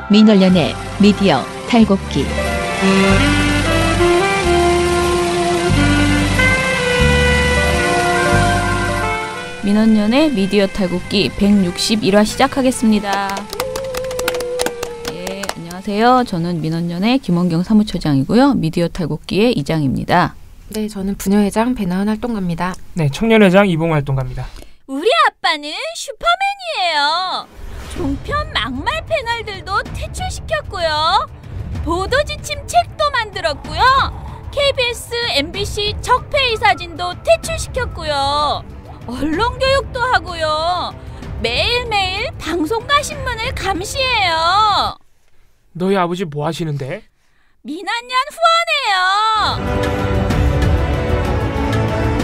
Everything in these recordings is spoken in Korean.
민원련의 미디어 탈곡기. 민원련의 미디어 탈곡기 161화 시작하겠습니다. 예, 안녕하세요. 저는 민원련의 김원경 사무처장이고요. 미디어 탈곡기의 이장입니다. 네, 저는 부녀회장 배나은 활동가입니다. 네, 청년회장 이봉 활동가입니다. 우리 아빠는 슈퍼맨이에요. 종편 막말 패널들도 퇴출시켰고요. 보도지침 책도 만들었고요. KBS, MBC 적폐의 사진도 퇴출시켰고요. 언론교육도 하고요. 매일매일 방송과 신문을 감시해요. 너희 아버지 뭐 하시는데? 민원연 후원해요.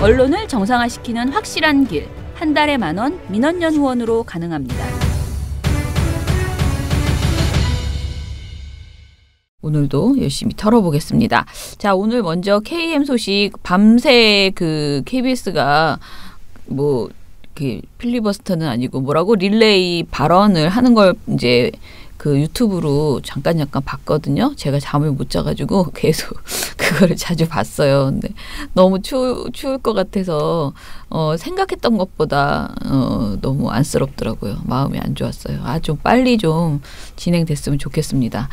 언론을 정상화시키는 확실한 길. 한 달에 10,000원 민원연 후원으로 가능합니다. 오늘도 열심히 털어보겠습니다. 자, 오늘 먼저 KM 소식. 밤새 그 KBS가 뭐 그 필리버스터는 아니고 뭐라고 릴레이 발언을 하는 걸 이제 그 유튜브로 잠깐 봤거든요. 제가 잠을 못 자가지고 계속 그거를 자주 봤어요. 근데 너무 추울 것 같아서 생각했던 것보다 너무 안쓰럽더라고요. 마음이 안 좋았어요. 좀 빨리 좀 진행됐으면 좋겠습니다.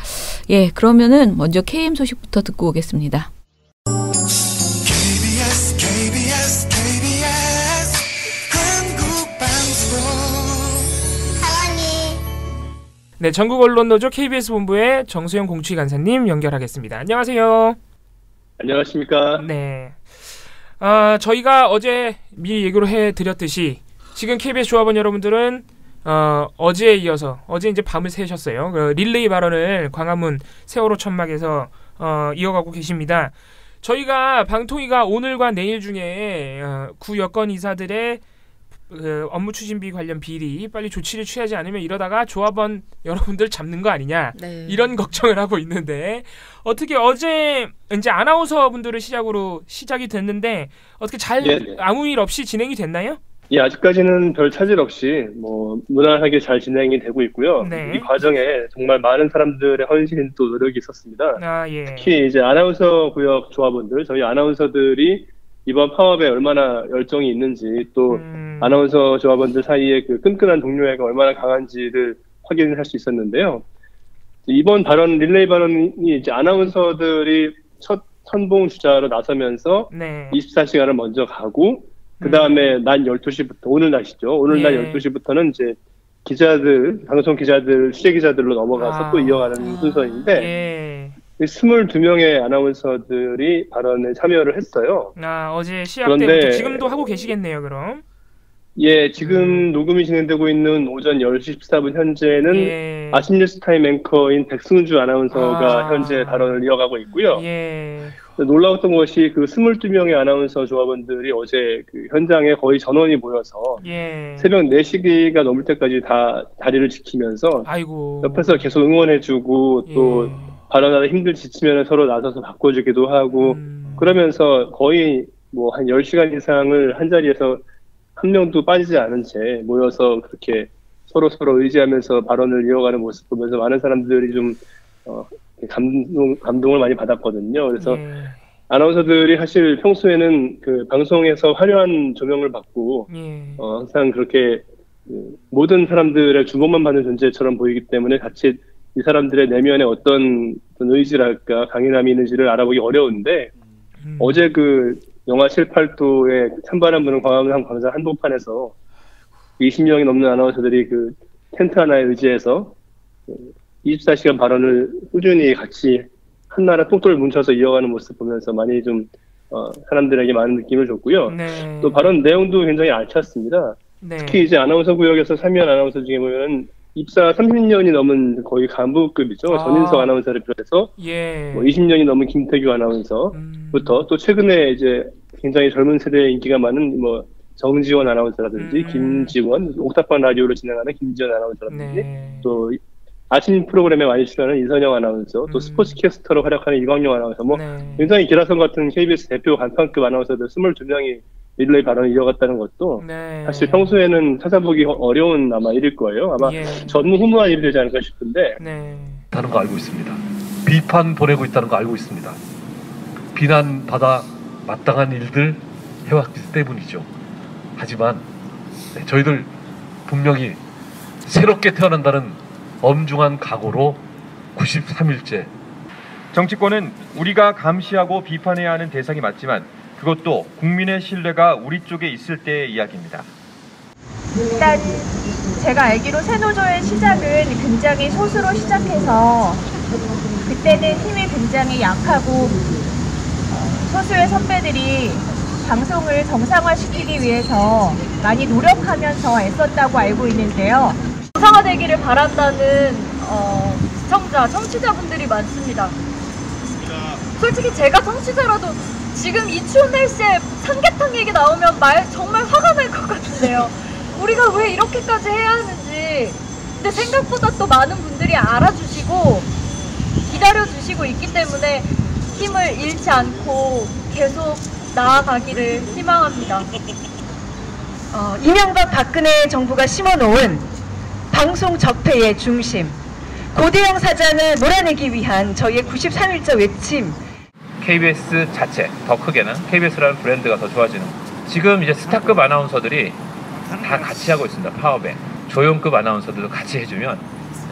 예, 그러면은 먼저 KM 소식부터 듣고 오겠습니다. 네, 전국 언론노조 KBS 본부의 정수영 공추위 간사님 연결하겠습니다. 안녕하세요. 안녕하십니까. 네. 저희가 어제 미리 얘기로 해드렸듯이 지금 KBS 조합원 여러분들은 어제에 이어서 어제 이제 밤을 새셨어요. 그 릴레이 발언을 광화문 세월호 천막에서 이어가고 계십니다. 저희가 방통위가 오늘과 내일 중에 구 여권 이사들의 그 업무 추진비 관련 비리 빨리 조치를 취하지 않으면 이러다가 조합원 여러분들 잡는 거 아니냐, 네. 이런 걱정을 하고 있는데 어떻게 어제 이제 아나운서 분들을 시작으로 시작이 됐는데 어떻게 잘 아무 일 없이 진행이 됐나요? 예, 아직까지는 별 차질 없이 뭐 무난하게 잘 진행이 되고 있고요. 네. 이 과정에 정말 많은 사람들의 헌신 또 노력이 있었습니다. 예. 특히 이제 아나운서 구역 조합원들, 저희 아나운서들이 이번 파업에 얼마나 열정이 있는지, 또 아나운서 조합원들 사이에 그 끈끈한 동료애가 얼마나 강한지를 확인할 수 있었는데요. 이번 발언, 릴레이 발언이 이제 아나운서들이 첫 선봉 주자로 나서면서 24시간을 먼저 가고, 그 다음에 낮 12시부터, 오늘 날이죠. 오늘 낮 12시부터는 이제 기자들, 방송 기자들, 취재 기자들로 넘어가서 또 이어가는 순서인데, 22명의 아나운서들이 발언에 참여를 했어요. 어제 시합 때부터 지금도 하고 계시겠네요, 그럼? 예, 지금 녹음이 진행되고 있는 오전 10시 14분 현재는 아침 뉴스타임 앵커인 백승주 아나운서가 현재 발언을 이어가고 있고요. 놀라웠던 것이 그 22명의 아나운서 조합원들이 어제 그 현장에 거의 전원이 모여서 새벽 4시가 넘을 때까지 다 다리를 지키면서 옆에서 계속 응원해주고 또 발언하다 지치면 서로 나서서 바꿔주기도 하고 그러면서 거의 뭐 한 10시간 이상을 한 자리에서 한 명도 빠지지 않은 채 모여서 그렇게 서로 의지하면서 발언을 이어가는 모습 보면서 많은 사람들이 좀 감동을 많이 받았거든요. 그래서 아나운서들이 사실 평소에는 그 방송에서 화려한 조명을 받고 항상 그렇게 모든 사람들의 주목만 받는 존재처럼 보이기 때문에 같이 이 사람들의 내면에 어떤 의지랄까 강인함이 있는지를 알아보기 어려운데 어제 그 영하 7, 8도에 찬바람 부는 광화문 광장 한복판에서 20명이 넘는 아나운서들이 그 텐트 하나에 의지해서 24시간 발언을 꾸준히 같이 한나라 똘똘 뭉쳐서 이어가는 모습 보면서 많이 좀 사람들에게 많은 느낌을 줬고요. 또 발언 내용도 굉장히 알찼습니다. 특히 이제 아나운서 구역에서 참여한 아나운서 중에 보면은 입사 30년이 넘은 거의 간부급이죠. 전인석 아나운서를 비롯해서 뭐 20년이 넘은 김태규 아나운서부터 또 최근에 이제 굉장히 젊은 세대의 인기가 많은 뭐 정지원 아나운서라든지 김지원, 옥탑방 라디오를 진행하는 김지원 아나운서라든지 또 아침 프로그램에 많이 출연하는 이선영 아나운서, 또 스포츠 캐스터로 활약하는 이광용 아나운서, 뭐 굉장히 기라성 같은 KBS 대표 간판급 아나운서들 22명이 릴레이 발언을 이어갔다는 것도 사실 평소에는 찾아보기 어려운 아마 일일 거예요. 아마 전무후무한 일이 되지 않을까 싶은데 다는 거 알고 있습니다. 비판 보내고 있다는 거 알고 있습니다. 비난받아 마땅한 일들 해왔기 때문이죠. 하지만 저희들 분명히 새롭게 태어난다는 엄중한 각오로 93일째 정치권은 우리가 감시하고 비판해야 하는 대상이 맞지만 그것도 국민의 신뢰가 우리 쪽에 있을 때의 이야기입니다. 일단 제가 알기로 새노조의 시작은 굉장히 소수로 시작해서 그때는 힘이 굉장히 약하고 소수의 선배들이 방송을 정상화시키기 위해서 많이 노력하면서 애썼다고 알고 있는데요. 정상화되기를 바란다는 시청자, 청취자분들이 많습니다. 솔직히 제가 청취자라도 지금 이 추운 날씨에 삼계탕 얘기 나오면 정말 화가 날 것 같은데요. 우리가 왜 이렇게까지 해야 하는지. 근데 생각보다 또 많은 분들이 알아주시고 기다려주시고 있기 때문에 힘을 잃지 않고 계속 나아가기를 희망합니다. 이명박 박근혜 정부가 심어놓은 방송 적폐의 중심, 고대영 사장을 몰아내기 위한 저희의 93일자 외침. KBS 자체, 더 크게는 KBS라는 브랜드가 더 좋아지는. 지금 이제 스타급 아나운서들이 다 같이 하고 있습니다. 파업에 조연급 아나운서들도 같이 해주면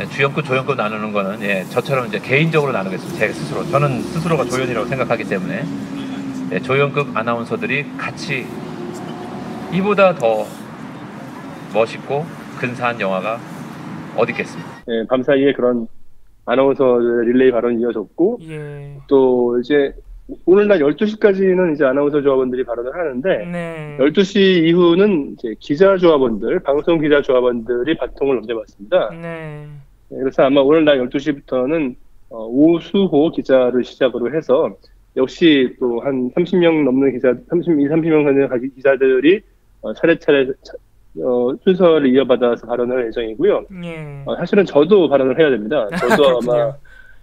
주연급, 조연급 나누는 거는 저처럼 이제 개인적으로 나누겠습니다. 제 스스로. 저는 스스로가 조연이라고 생각하기 때문에 조연급 아나운서들이 같이 이보다 더 멋있고 근사한 영화가 어디 있겠습니다. 밤사이에 그런 아나운서 릴레이 발언이 이어졌고 또 이제 오늘날 12시까지는 이제 아나운서 조합원들이 발언을 하는데 12시 이후는 이제 기자 조합원들, 방송 기자 조합원들이 바통을 넘겨봤습니다. 그래서 아마 오늘날 12시부터는 오수호 기자를 시작으로 해서 역시 또 한 30명 넘는 기자, 30명 넘는 기자들이 차례차례 순서를 이어받아서 발언을 할 예정이고요. 사실은 저도 발언을 해야 됩니다. 저도 아마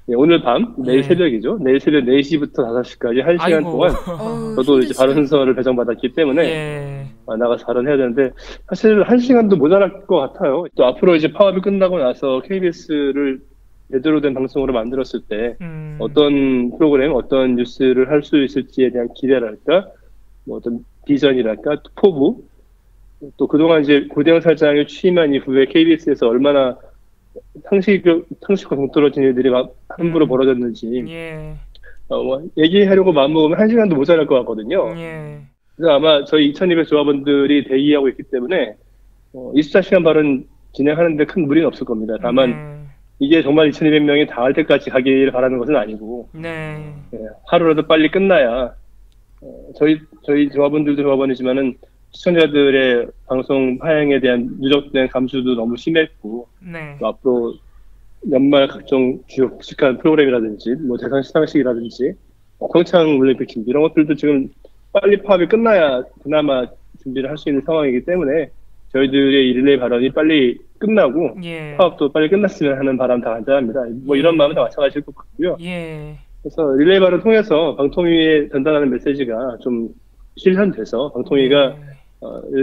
오늘 밤, 내일 새벽이죠. 내일 새벽 4시부터 5시까지 1시간 동안 저도 이제 발언 순서를 배정받았기 때문에 나가서 발언해야 되는데 사실 1시간도 모자랄 것 같아요. 또 앞으로 이제 파업이 끝나고 나서 KBS를 제대로 된 방송으로 만들었을 때 어떤 프로그램, 어떤 뉴스를 할 수 있을지에 대한 기대랄까, 뭐 어떤 비전이랄까, 포부, 또 그동안 이제 고대영 사장이 취임한 이후에 KBS에서 얼마나 상식과 동떨어진 일들이 함부로 벌어졌는지 얘기하려고 마음먹으면 1시간도 모자랄 것 같거든요. 그래서 아마 저희 2200 조합원들이 대기하고 있기 때문에 24시간 발언 진행하는데 큰 무리는 없을 겁니다. 다만 이게 정말 2200명이 다 할 때까지 가기를 바라는 것은 아니고 하루라도 빨리 끝나야 저희 조합원들도 조합원이지만은 시청자들의 방송 파행에 대한 누적된 감수도 너무 심했고 또 앞으로 연말 각종 주요 굵직한 프로그램이라든지 뭐 대상 시상식이라든지 평창 올림픽 준비 이런 것들도 지금 빨리 파업이 끝나야 그나마 준비를 할 수 있는 상황이기 때문에 저희들의 릴레이 발언이 빨리 끝나고 파업도 빨리 끝났으면 하는 바람 다 간절합니다. 뭐 이런 마음은 다 마찬가지일 것 같고요. 그래서 릴레이 발언 통해서 방통위에 전달하는 메시지가 좀 실현돼서 방통위가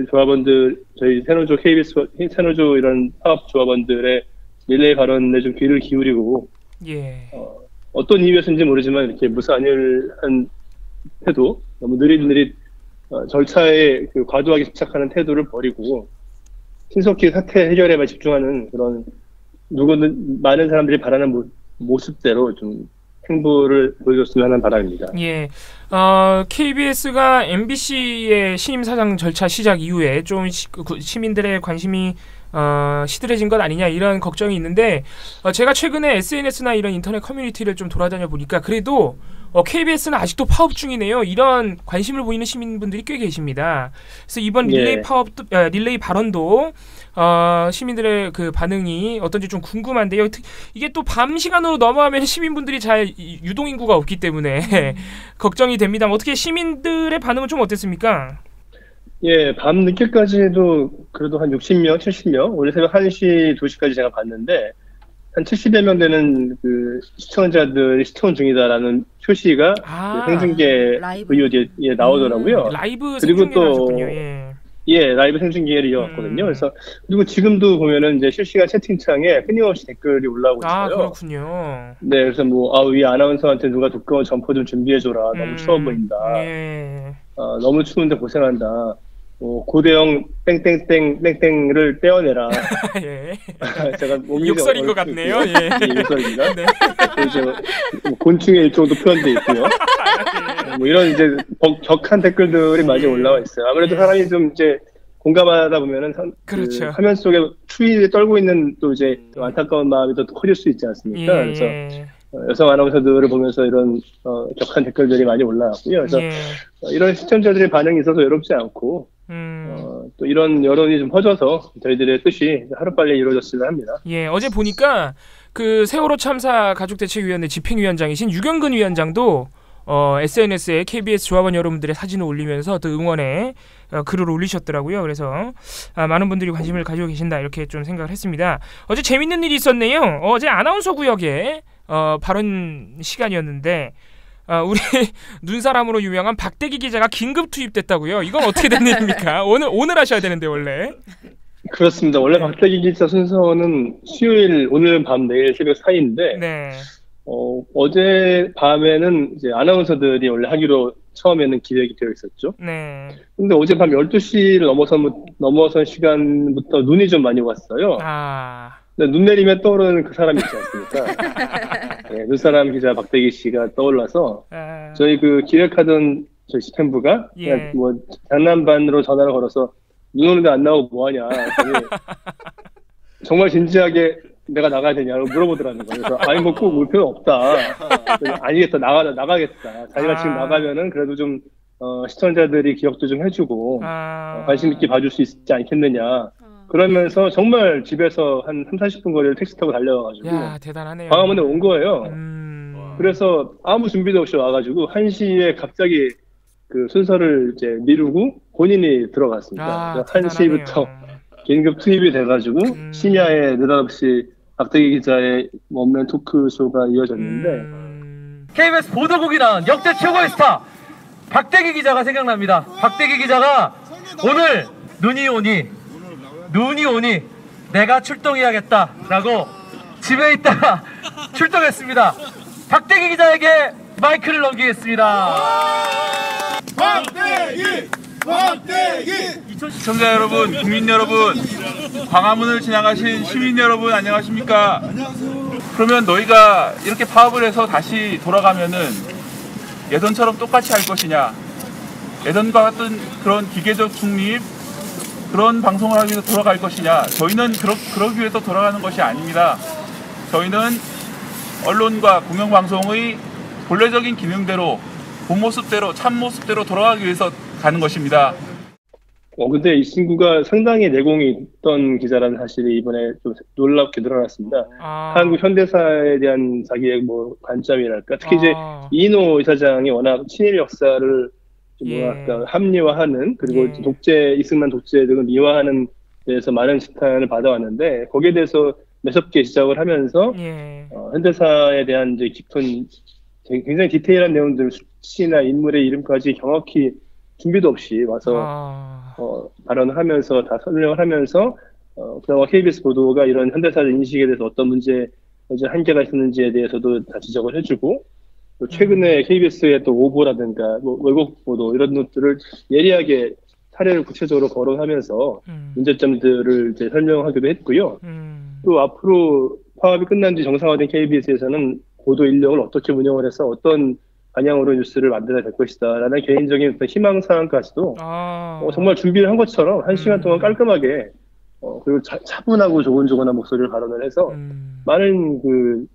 조합원들, 저희 새노조, KBS, 새노조 이런 파업 조합원들의 릴레이 발언에 좀 귀를 기울이고, 어떤 이유에서인지 모르지만 이렇게 무산일한 태도, 너무 느릿느릿 절차에 과도하게 집착하는 태도를 버리고, 신속히 사태 해결에만 집중하는 그런 많은 사람들이 바라는 모습대로 좀 행보를 보여줬으면 하는 바람입니다. KBS가 MBC의 신임 사장 절차 시작 이후에 좀 시민들의 관심이 시들해진 것 아니냐 이런 걱정이 있는데 제가 최근에 SNS나 이런 인터넷 커뮤니티를 좀 돌아다녀 보니까 그래도 KBS는 아직도 파업 중이네요. 이런 관심을 보이는 시민분들이 꽤 계십니다. 그래서 이번 릴레이 발언도 시민들의 그 반응이 어떤지 좀 궁금한데요. 이게 또 밤 시간으로 넘어가면 시민분들이 잘 유동 인구가 없기 때문에 걱정이 됩니다. 어떻게 시민들의 반응은 좀 어땠습니까? 밤 늦게까지도 그래도 한 60명, 70명, 오늘 새벽 1시, 2시까지 제가 봤는데 한 70여 명 되는 그 시청자들이 시청 중이다라는 표시가 그 생중계 VOD에 나오더라고요. 라이브 그리고 또 하셨군요. 예, 라이브 생중 기회를 이어갔거든요. 그래서 그리고 지금도 보면은 이제 실시간 채팅창에 끊임없이 댓글이 올라오고 있어요. 아, 그렇군요. 네, 그래서 위 아나운서한테 누가 두꺼운 점퍼 좀 준비해줘라. 너무 추워 보인다. 예. 너무 추운데 고생한다. 고대형 땡땡땡땡땡을 떼어내라. 예. 제가 욕설인 것 같네요. 예. 욕설입니다. 네. 그래서 곤충의 일종도 표현돼 있고요. 이런 이제 격한 댓글들이 많이 올라와 있어요. 아무래도 사람이 좀 이제 공감하다 보면은 그렇죠. 그 화면 속에 추위에 떨고 있는 또 이제 안타까운 마음이 더 커질 수 있지 않습니까? 그래서 여성 아나운서들을 보면서 이런 격한 댓글들이 많이 올라왔고요. 그래서 이런 시청자들의 반응이 있어서 외롭지 않고 또 이런 여론이 좀 퍼져서 저희들의 뜻이 하루빨리 이루어졌으면 합니다. 예, 어제 보니까 그 세월호 참사 가족대책위원회 집행위원장이신 유경근 위원장도 SNS에 KBS 조합원 여러분들의 사진을 올리면서 또 응원의 글을 올리셨더라고요. 그래서 많은 분들이 관심을 가지고 계신다 이렇게 좀 생각을 했습니다. 어제 재밌는 일이 있었네요. 어제 아나운서 구역에 발언 시간이었는데 우리 눈사람으로 유명한 박대기 기자가 긴급 투입됐다고요. 이건 어떻게 된 일입니까? 오늘 하셔야 되는데 원래. 그렇습니다. 원래 박대기 기자 순서는 수요일 오늘 밤 내일 새벽 4일인데 네. 어제 밤에는 이제 아나운서들이 원래 하기로 처음에는 기획이 되어 있었죠. 네. 근데 어제 밤 12시를 넘어선 시간부터 눈이 좀 많이 왔어요. 눈 내리면 떠오르는 그 사람이 있지 않습니까? 네, 눈사람 기자 박대기 씨가 떠올라서 저희 그 기획하던 저희 시스템부가 그냥 뭐 장난반으로 전화를 걸어서 눈 오는데 안 나오고 뭐하냐. 정말 진지하게 내가 나가야 되냐고 물어보더라는 거예요. 그래서 아니 뭐 꼭 올 필요 없다. 아니겠다. 나가겠다. 자기가 지금 나가면은 그래도 좀 시청자들이 기억도 좀 해주고 관심 있게 봐줄 수 있지 않겠느냐. 그러면서 정말 집에서 한 30-40분 거리를 택시 타고 달려가지고 대단하네요. 광화문에 온 거예요. 그래서 아무 준비도 없이 와가지고 1시에 갑자기 그 순서를 이제 미루고 본인이 들어갔습니다. 1시부터 긴급 투입이 돼가지고 심야에 느닷없이 박대기 기자의 없는 토크쇼가 이어졌는데 KBS 보도국이란 역대 최고의 스타 박대기 기자가 생각납니다. 박대기 기자가 오늘 눈이 오니 내가 출동해야겠다라고 집에 있다가 출동했습니다. 박대기 기자에게 마이크를 넘기겠습니다. 박대기! 시청자 여러분, 국민 여러분, 광화문을 지나가신 시민 여러분 안녕하십니까? 그러면 너희가 이렇게 파업을 해서 다시 돌아가면은 예전처럼 똑같이 할 것이냐? 예전과 같은 그런 기계적 중립 그런 방송을 하기 위해서 돌아갈 것이냐? 저희는 그러기 위해서 돌아가는 것이 아닙니다. 저희는 언론과 공영방송의 본래적인 기능대로 본 모습대로 참 모습대로 돌아가기 위해서 가는 것입니다. 근데 이 친구가 상당히 내공이 있던 기자라는 사실이 이번에 좀 놀랍게 늘어났습니다. 한국 현대사에 대한 자기의 뭐 관점이랄까, 특히 이제 이인호 이사장이 워낙 친일 역사를 뭐랄까 합리화하는 그리고 이승만 독재 등을 미화하는 데서 많은 지탄을 받아왔는데 거기에 대해서 매섭게 지적을 하면서 현대사에 대한 이제 깊은 굉장히 디테일한 내용들 수치나 인물의 이름까지 정확히 준비도 없이 와서 발언을 하면서 다 설명을 하면서 그나마 KBS 보도가 이런 현대사의 인식에 대해서 어떤 문제 한계가 있었는지에 대해서도 다 지적을 해주고 또 최근에 KBS의 또 오보라든가 뭐 왜곡 보도 이런 것들을 예리하게 사례를 구체적으로 거론하면서 문제점들을 이제 설명하기도 했고요. 또 앞으로 파업이 끝난 뒤 정상화된 KBS에서는 보도 인력을 어떻게 운영을 해서 어떤 방향으로 뉴스를 만들어야 될 것이다 라는 개인적인 희망사항까지도 정말 준비를 한 것처럼 1시간 동안 깔끔하게 그리고 차분하고 조곤조곤한 목소리를 발언을 해서 많은 그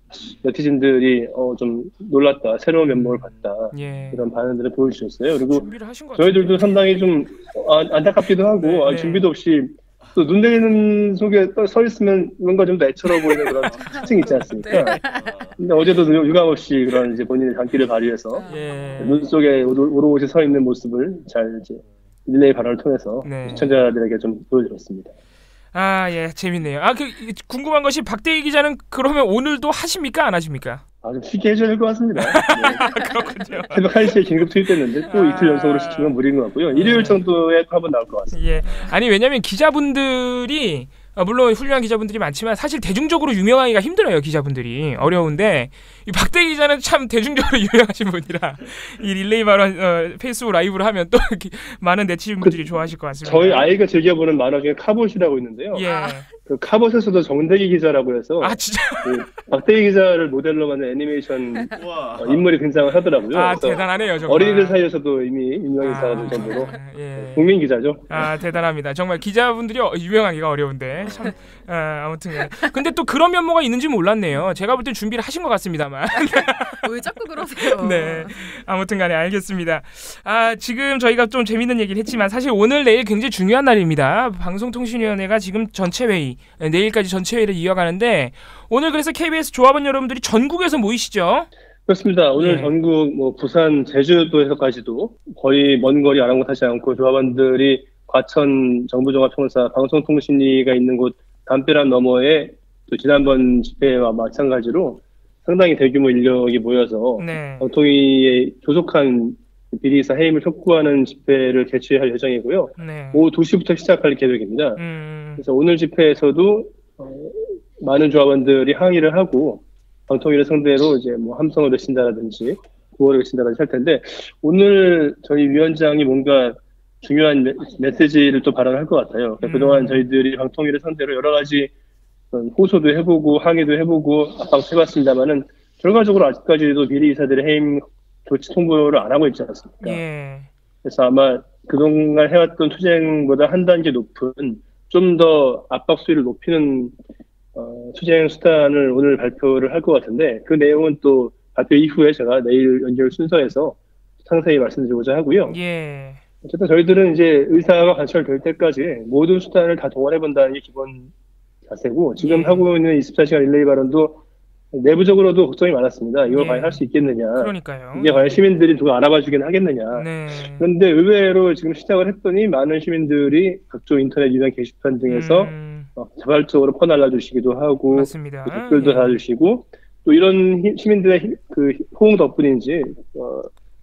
네티즌들이 좀 놀랐다, 새로운 면모를 봤다 이런 반응들을 보여주셨어요. 그리고 저희들도 상당히 좀 안타깝기도 하고 준비도 없이 또 눈 내리는 속에 서 있으면 뭔가 좀 더 애처로워 보이는 그런 특징이 있지 않습니까? 근데 어제도 유감없이 그런 이제 본인의 장기를 발휘해서 눈 속에 오롯이 서 있는 모습을 잘 이제 릴레이 발언을 통해서 시청자들에게 좀 보여드렸습니다. 재밌네요. 궁금한 것이 박대기 기자는 그러면 오늘도 하십니까 안 하십니까? 좀 쉽게 해줘야 될 것 같습니다. 네. 그렇군요. 새벽 1시에 긴급 투입됐는데 또 이틀 연속으로 시키면 무리인 것 같고요. 일요일 정도에 또 한번 나올 것 같습니다. 예. 아니 왜냐면 기자분들이 물론 훌륭한 기자분들이 많지만 사실 대중적으로 유명하기가 힘들어요. 기자분들이 어려운데 이 박대기 기자는 참 대중적으로 유명하신 분이라 이 릴레이 발언 페이스북 라이브를 하면 또 많은 네티즌분들이 좋아하실 것 같습니다. 저희 아이가 즐겨보는 만화 중에 카봇이라고 있는데요. 예. 그 카봇에서도 정대기 기자라고 해서 진짜 그 박대기 기자를 모델로 만든 애니메이션 인물이 등장을 하더라고요. 대단하네요. 정말. 어린이들 사이에서도 이미 유명인사가 될 정도로 국민 기자죠. 대단합니다. 정말 기자분들이 유명하기가 어려운데 참 아무튼 근데 또 그런 면모가 있는지 몰랐네요. 제가 볼 땐 준비를 하신 것 같습니다만. 왜 자꾸 그러세요? 네. 아무튼간에 알겠습니다. 지금 저희가 좀 재밌는 얘기를 했지만 사실 오늘 내일 굉장히 중요한 날입니다. 방송통신위원회가 지금 전체 회의 내일까지 전체 회의를 이어가는데 오늘 그래서 KBS 조합원 여러분들이 전국에서 모이시죠? 그렇습니다. 오늘 전국 부산 제주도에서까지도 거의 먼 거리 아랑곳하지 않고 조합원들이 과천 정부종합청사 방송통신위가 있는 곳 담벼락 너머에 또 지난번 집회와 마찬가지로 상당히 대규모 인력이 모여서 방통위에 조속한 비리기사 해임을 촉구하는 집회를 개최할 예정이고요. 오후 2시부터 시작할 계획입니다. 그래서 오늘 집회에서도 많은 조합원들이 항의를 하고 방통위를 상대로 이제 함성을 외친다라든지 구호를 외친다라든지 할 텐데 오늘 저희 위원장이 뭔가 중요한 메시지를 또 발언할 것 같아요. 그동안 저희들이 방통위를 상대로 여러 가지 호소도 해보고 항의도 해보고 압박도 해봤습니다만은 결과적으로 아직까지도 비리기사들의 해임 조치 통보를 안 하고 있지 않습니까? 그래서 아마 그동안 해왔던 투쟁보다 한 단계 높은 좀 더 압박 수위를 높이는 투쟁 수단을 오늘 발표를 할 것 같은데 그 내용은 또 발표 이후에 제가 내일 연결 순서에서 상세히 말씀드리고자 하고요. 어쨌든 저희들은 이제 의사가 관철될 때까지 모든 수단을 다 동원해본다는 게 기본 자세고 지금 하고 있는 24시간 릴레이 발언도 내부적으로도 걱정이 많았습니다. 이걸 과연 할 수 있겠느냐. 그러니까요. 이게 과연 시민들이 누가 알아봐주긴 하겠느냐. 그런데 의외로 지금 시작을 했더니 많은 시민들이 각종 인터넷 유명 게시판 등에서 자발적으로 퍼날라주시기도 하고 댓글도 달아주시고 또 이런 시민들의 그 호응 덕분인지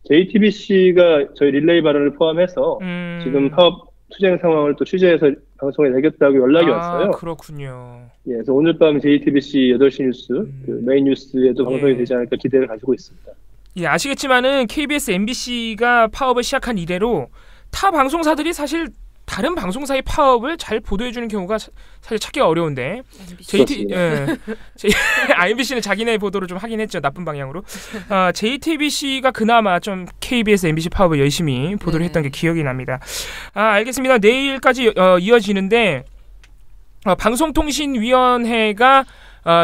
JTBC가 저희 릴레이 발언을 포함해서 지금 사업 투쟁 상황을 또 취재해서 방송에 내겠다고 연락이 왔어요. 그렇군요. 그래서 오늘 밤 JTBC 8시 뉴스 그 메인 뉴스에도 방송이 되지 않을까 기대를 가지고 있습니다. 아시겠지만은 KBS, MBC가 파업을 시작한 이래로 타 방송사들이 사실 다른 방송사의 파업을 잘 보도해주는 경우가 사실 찾기가 어려운데 MBC는 자기네 보도를 좀 하긴 했죠. 나쁜 방향으로. JTBC가 그나마 좀 KBS, MBC 파업을 열심히 보도를 했던 게 기억이 납니다. 알겠습니다. 내일까지 이어지는데 방송통신위원회가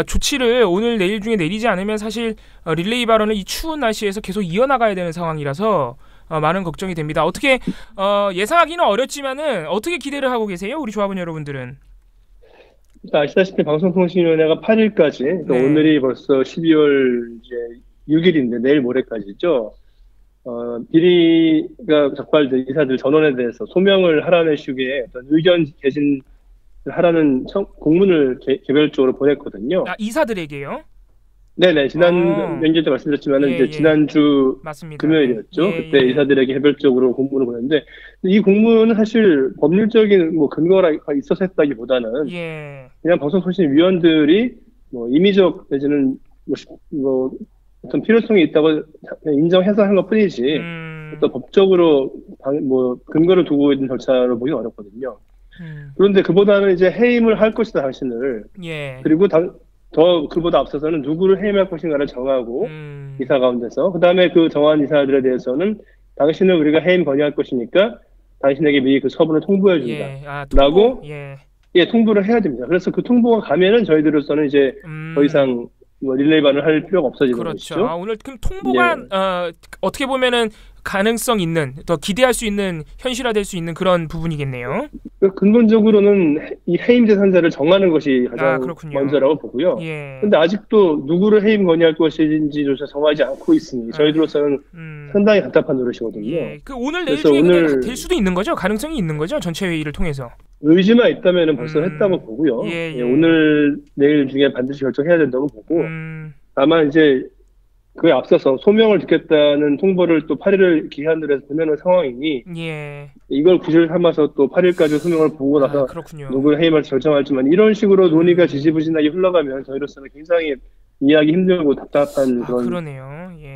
조치를 오늘 내일 중에 내리지 않으면 사실 릴레이 발언을 이 추운 날씨에서 계속 이어나가야 되는 상황이라서 많은 걱정이 됩니다. 어떻게 예상하기는 어렵지만은 어떻게 기대를 하고 계세요, 우리 조합원 여러분들은? 아시다시피 방송통신위원회가 8일까지 그러니까 오늘이 벌써 12월 이제 6일인데 내일 모레까지죠. 비리가 적발된 이사들 전원에 대해서 소명을 하라는 식의 어떤 의견 개진을 하라는 공문을 개별적으로 보냈거든요. 이사들에게요? 네네, 지난 명절 때 말씀드렸지만은 이제 지난주 금요일이었죠. 그때 이사들에게 개별적으로 공문을 보냈는데 이 공문은 사실 법률적인 근거가 있어서 했다기보다는 그냥 방송통신위원들이 임의적 내지는 어떤 필요성이 있다고 인정해서 한 것뿐이지 또 법적으로 근거를 두고 있는 절차로 보기 어렵거든요. 그런데 그보다는 이제 해임을 할 것이다 당신을 그리고 더 그보다 앞서서는 누구를 해임할 것인가를 정하고 이사 가운데서 그 다음에 그 정한 이사들에 대해서는 당신을 우리가 해임 건의할 것이니까 당신에게 미리 그 서부를 통보해 준다 라고 통보를 해야 됩니다. 그래서 그 통보가 가면은 저희들로서는 이제 더 이상 릴레이 발언을 할 필요가 없어지는 것이죠. 오늘 그럼 통보가 어떻게 보면은 가능성 있는, 더 기대할 수 있는, 현실화될 수 있는 그런 부분이겠네요. 근본적으로는 이 해임 재산자를 정하는 것이 가장 먼저라고 보고요. 그런데 아직도 누구를 해임 건의할 것인지조차 정하지 않고 있으니 저희들로서는 상당히 답답한 노릇이거든요. 그 오늘 내일 중에 오늘 될 수도 있는 거죠? 가능성이 있는 거죠? 전체 회의를 통해서. 의지만 있다면 벌써 했다고 보고요. 오늘 내일 중에 반드시 결정해야 된다고 보고 다만 이제 그에 앞서서 소명을 듣겠다는 통보를 또 8일을 기한으로 해서 보내는 상황이니 이걸 구실 삼아서 또 8일까지 소명을 보고 나서 누구 해임을 결정할지만 이런 식으로 논의가 지지부진하게 흘러가면 저희로서는 굉장히 이해하기 힘들고 답답한 그런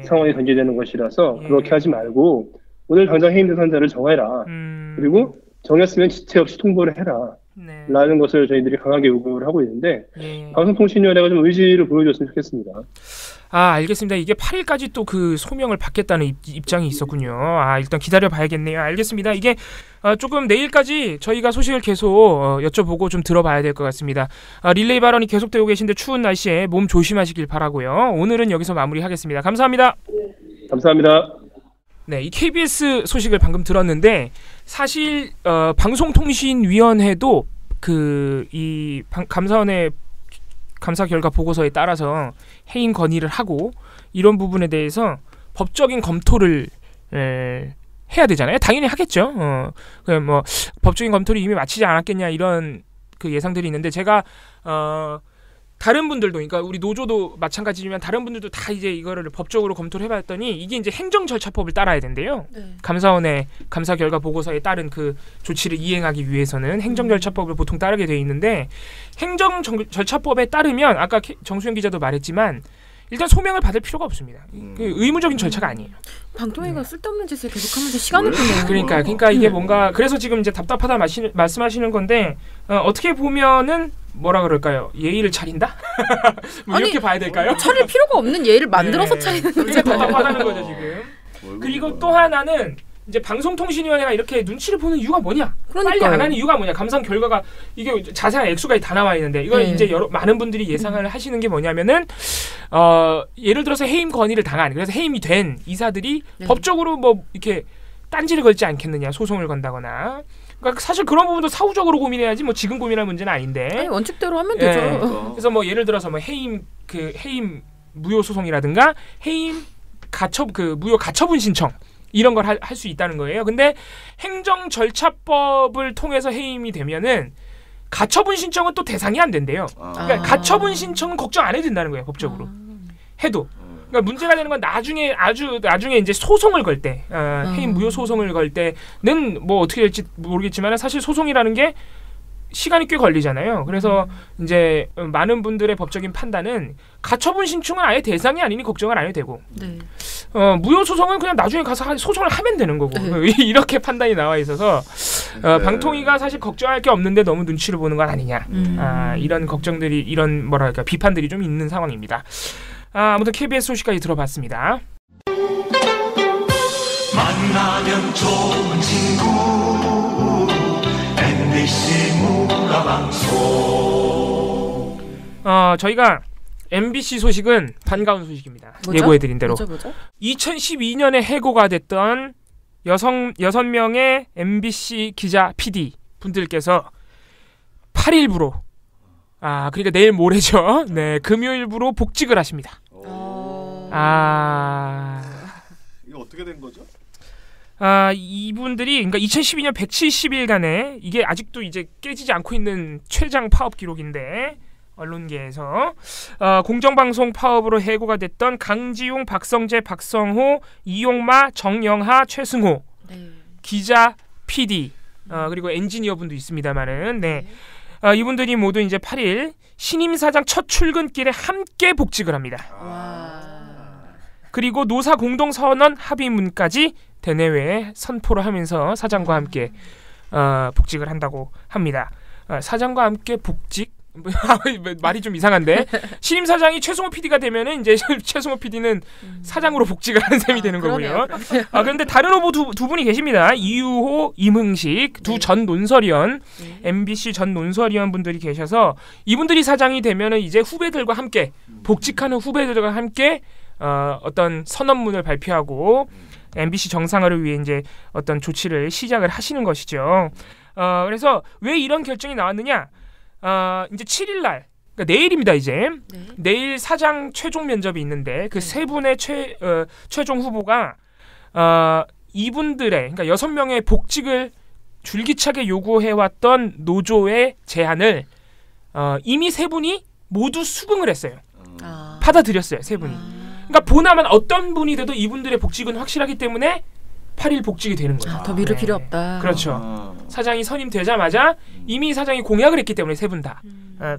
상황이 전개되는 것이라서 그렇게 하지 말고 오늘 당장 해임 대상자를 정해라. 그리고 정했으면 지체 없이 통보를 해라. 라는 것을 저희들이 강하게 요구를 하고 있는데 방송통신위원회가 좀 의지를 보여줬으면 좋겠습니다. 알겠습니다. 이게 8일까지 또 그 소명을 받겠다는 입장이 있었군요. 일단 기다려 봐야겠네요. 알겠습니다. 이게 조금 내일까지 저희가 소식을 계속 여쭤보고 좀 들어봐야 될 것 같습니다. 릴레이 발언이 계속되고 계신데 추운 날씨에 몸 조심하시길 바라고요. 오늘은 여기서 마무리하겠습니다. 감사합니다. 감사합니다. 네, 이 KBS 소식을 방금 들었는데 사실 방송통신위원회도 이 감사원의 감사 결과 보고서에 따라서 해임 건의를 하고 이런 부분에 대해서 법적인 검토를 해야 되잖아요. 당연히 하겠죠. 뭐 법적인 검토를 이미 마치지 않았겠냐 이런 그 예상들이 있는데 제가 다른 분들도 그러니까 우리 노조도 마찬가지지만 다른 분들도 다 이제 이거를 법적으로 검토를 해봤더니 이게 이제 행정 절차법을 따라야 된대요. 감사원의 감사 결과 보고서에 따른 그 조치를 이행하기 위해서는 행정 절차법을 보통 따르게 돼 있는데 행정 절차법에 따르면 아까 정수영 기자도 말했지만 일단 소명을 받을 필요가 없습니다. 의무적인 절차가 아니에요. 방통위가 쓸데없는 짓을 계속하면서 시간을 보내요. 그러니까 이게 뭔가 그래서 지금 이제 답답하다 말씀하시는 건데 어떻게 보면은 뭐라 그럴까요? 예의를 차린다? 뭐 이렇게 봐야 될까요? 차릴 필요가 없는 예의를 만들어서 차리는 거죠. 답답하다는 거죠 지금. 그리고 또 하나는 이제 방송통신위원회가 이렇게 눈치를 보는 이유가 뭐냐? 빨리 안 하는 이유가 뭐냐? 감사 결과가 이게 자세한 액수가 다 나와 있는데 이걸 이제 많은 분들이 예상을 하시는 게 뭐냐면은 예를 들어서 해임 건의를 당한 그래서 해임이 된 이사들이 법적으로 뭐 이렇게 딴지를 걸지 않겠느냐 소송을 건다거나. 그러니까 사실 그런 부분도 사후적으로 고민해야지 뭐 지금 고민할 문제는 아닌데. 아니, 원칙대로 하면 되죠. 그래서 뭐 예를 들어서 뭐 해임 무효 소송이라든가 해임 무효 가처분 신청 이런 걸 할 수 있다는 거예요. 근데 행정 절차법을 통해서 해임이 되면은 가처분 신청은 또 대상이 안 된대요. 그러니까 가처분 신청은 걱정 안 해도 된다는 거예요, 법적으로. 해도. 그러니까 문제가 되는 건 나중에 이제 소송을 걸 때, 해임 무효 소송을 걸 때는 뭐 어떻게 될지 모르겠지만 사실 소송이라는 게 시간이 꽤 걸리잖아요. 그래서 이제 많은 분들의 법적인 판단은 가처분 신청은 아예 대상이 아니니 걱정을 안 해도 되고 무효 소송은 그냥 나중에 가서 소송을 하면 되는 거고 이렇게 판단이 나와 있어서 방통위가 사실 걱정할 게 없는데 너무 눈치를 보는 건 아니냐 이런 걱정들이 이런 뭐랄까 비판들이 좀 있는 상황입니다. 아무튼 KBS 소식까지 들어봤습니다. 만나면 좋은 친구 MBC 문화방송. 저희가 MBC 소식은 반가운 소식입니다. 예고해드린 대로. 뭐죠? 2012년에 해고가 됐던 6명의 MBC 기자 PD 분들께서 8일부로 그러니까 내일 모레죠. 네, 금요일부로 복직을 하십니다. 이게 어떻게 된 거죠? 이분들이 그러니까 2012년 170일간의 이게 아직도 이제 깨지지 않고 있는 최장 파업 기록인데 언론계에서 공정방송 파업으로 해고가 됐던 강지용, 박성재, 박성호, 이용마, 정영하, 최승호 기자, PD 그리고 엔지니어분도 있습니다만은 이분들이 모두 이제 8일 신임 사장 첫 출근길에 함께 복직을 합니다. 그리고 노사 공동선언 합의문까지 대내외에 선포를 하면서 사장과 함께 복직을 한다고 합니다. 사장과 함께 복직? 말이 좀 이상한데 신임 사장이 최승호 PD가 되면은 이제 최승호 PD는 사장으로 복직을 하는 셈이 되는 거고요. 그런데 다른 후보 두 분이 계십니다. 이유호, 임흥식 두 전 논설위원, MBC 전 논설위원 분들이 계셔서 이분들이 사장이 되면은 이제 후배들과 함께 복직하는 후배들과 함께 어떤 선언문을 발표하고 MBC 정상화를 위해 이제 어떤 조치를 시작을 하시는 것이죠. 그래서 왜 이런 결정이 나왔느냐? 이제 7일날 그러니까 내일입니다. 이제 내일 사장 최종 면접이 있는데 그 세 분의 최종 후보가 이분들의 그러니까 6명의 복직을 줄기차게 요구해왔던 노조의 제안을 이미 세 분이 모두 수긍을 했어요. 받아들였어요. 세 분이. 그러니까 보나만 어떤 분이 돼도 이분들의 복직은 확실하기 때문에 8일 복직이 되는 거죠. 더 미룰 필요 없다. 그렇죠. 사장이 선임되자마자 이미 사장이 공약을 했기 때문에 세 분 다.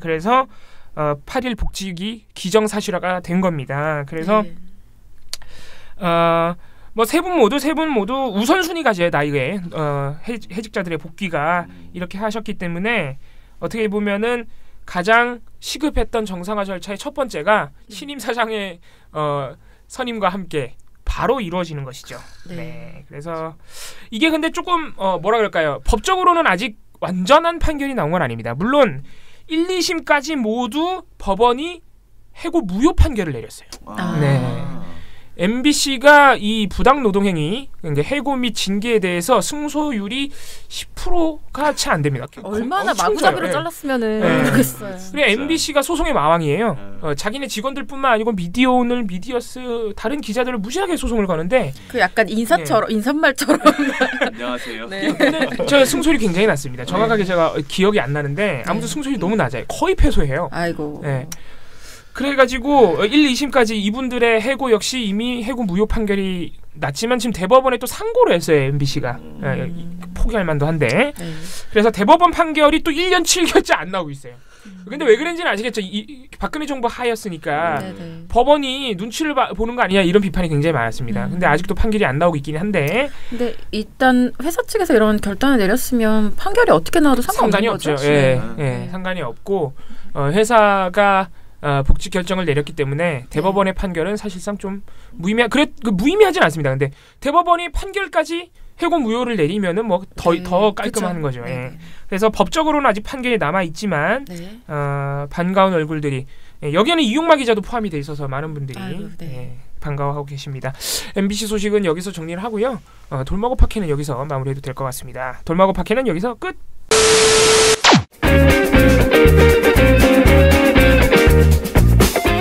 그래서 8일 복직이 기정사실화가 된 겁니다. 그래서 뭐 세 분 모두 우선순위가 제 나이에 해직자들의 복귀가 이렇게 하셨기 때문에 어떻게 보면은 가장 시급했던 정상화 절차의 첫 번째가 신임 사장의 선임과 함께 바로 이루어지는 것이죠. 네. 그래서 이게 근데 조금 뭐라 그럴까요? 법적으로는 아직 완전한 판결이 나온 건 아닙니다. 물론 1, 2심까지 모두 법원이 해고 무효 판결을 내렸어요. 네. MBC가 이 부당 노동행위, 그러니까 해고 및 징계에 대해서 승소율이 10%가 채 안 됩니다. 얼마나 마구잡이로 잘랐으면은 좋겠어요. 그래 MBC가 소송의 마왕이에요. 자기네 직원들뿐만 아니고 미디어오늘, 미디어스 다른 기자들을 무시하게 소송을 거는데 그 약간 인사처럼 인사말처럼. 안녕하세요. 네. 근데 저 승소율이 굉장히 낮습니다. 정확하게 제가 기억이 안 나는데 아무튼 승소율이 너무 낮아요. 거의 패소해요. 아이고. 네. 그래가지고 1, 2심까지 이분들의 해고 역시 이미 해고 무효 판결이 났지만 지금 대법원에 또 상고를 했어요. MBC가 포기할 만도 한데 그래서 대법원 판결이 또 1년 7개월째 안 나오고 있어요. 근데 왜 그런지는 아시겠죠? 박근혜 정부 하였으니까 법원이 눈치를 보는 거 아니냐 이런 비판이 굉장히 많았습니다. 근데 아직도 판결이 안 나오고 있긴 한데 근데 일단 회사 측에서 이런 결단을 내렸으면 판결이 어떻게 나와도 상관이 없죠. 예, 상관이 없고 회사가 복직 결정을 내렸기 때문에 대법원의 판결은 사실상 좀 무의미하진 않습니다. 근데 대법원이 판결까지 해고 무효를 내리면은 뭐 더 깔끔한 거죠. 그래서 법적으로는 아직 판결이 남아 있지만 반가운 얼굴들이 여기에는 이용마 기자도 포함이 돼 있어서 많은 분들이 반가워하고 계십니다. MBC 소식은 여기서 정리를 하고요. 돌마고 파케는 여기서 마무리해도 될 것 같습니다. 돌마고 파케는 여기서 끝.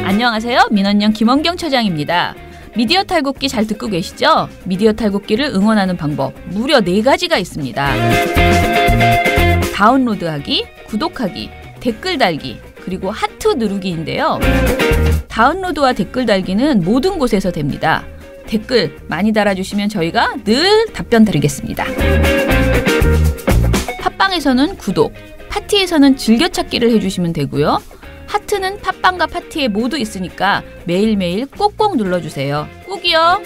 안녕하세요. 민원연 김원경 처장입니다. 미디어 탈곡기 잘 듣고 계시죠? 미디어 탈곡기를 응원하는 방법 무려 4가지가 있습니다. 다운로드하기, 구독하기, 댓글 달기, 그리고 하트 누르기인데요. 다운로드와 댓글 달기는 모든 곳에서 됩니다. 댓글 많이 달아주시면 저희가 늘 답변 드리겠습니다. 팟빵에서는 구독, 파티에서는 즐겨찾기를 해주시면 되고요. 하트는 팟빵과 파티에 모두 있으니까 매일매일 꼭꼭 눌러주세요. 꼭이요.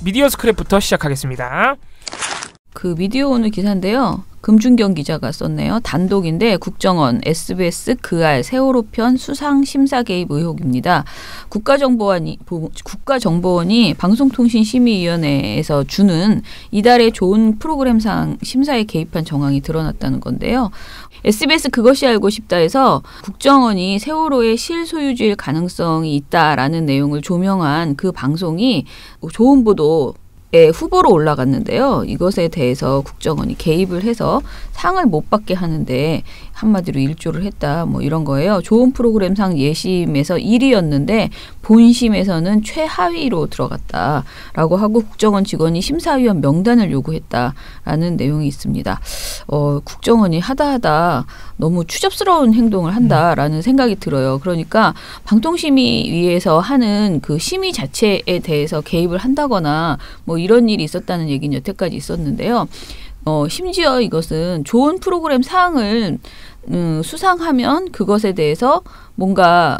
미디어 스크랩부터 시작하겠습니다. 그 미디어 오늘 기사인데요. 금준경 기자가 썼네요. 단독인데 국정원, SBS, 그알, 세월호 편 수상 심사 개입 의혹입니다. 국가정보원이 방송통신심의위원회에서 주는 이달의 좋은 프로그램상 심사에 개입한 정황이 드러났다는 건데요. SBS 그것이 알고 싶다에서 국정원이 세월호의 실소유주일 가능성이 있다라는 내용을 조명한 그 방송이 좋은 보도 후보로 올라갔는데요. 이것에 대해서 국정원이 개입을 해서 상을 못 받게 하는데 한마디로 일조를 했다. 뭐 이런 거예요. 좋은 프로그램상 예심에서 1위였는데 본심에서는 최하위로 들어갔다라고 하고 국정원 직원이 심사위원 명단을 요구했다라는 내용이 있습니다. 국정원이 하다 너무 추접스러운 행동을 한다라는 생각이 들어요. 그러니까 방통심의위에서 하는 그 심의 자체에 대해서 개입을 한다거나 뭐 이런 일이 있었다는 얘기는 여태까지 있었는데요. 심지어 이것은 좋은 프로그램 사항을 수상하면 그것에 대해서 뭔가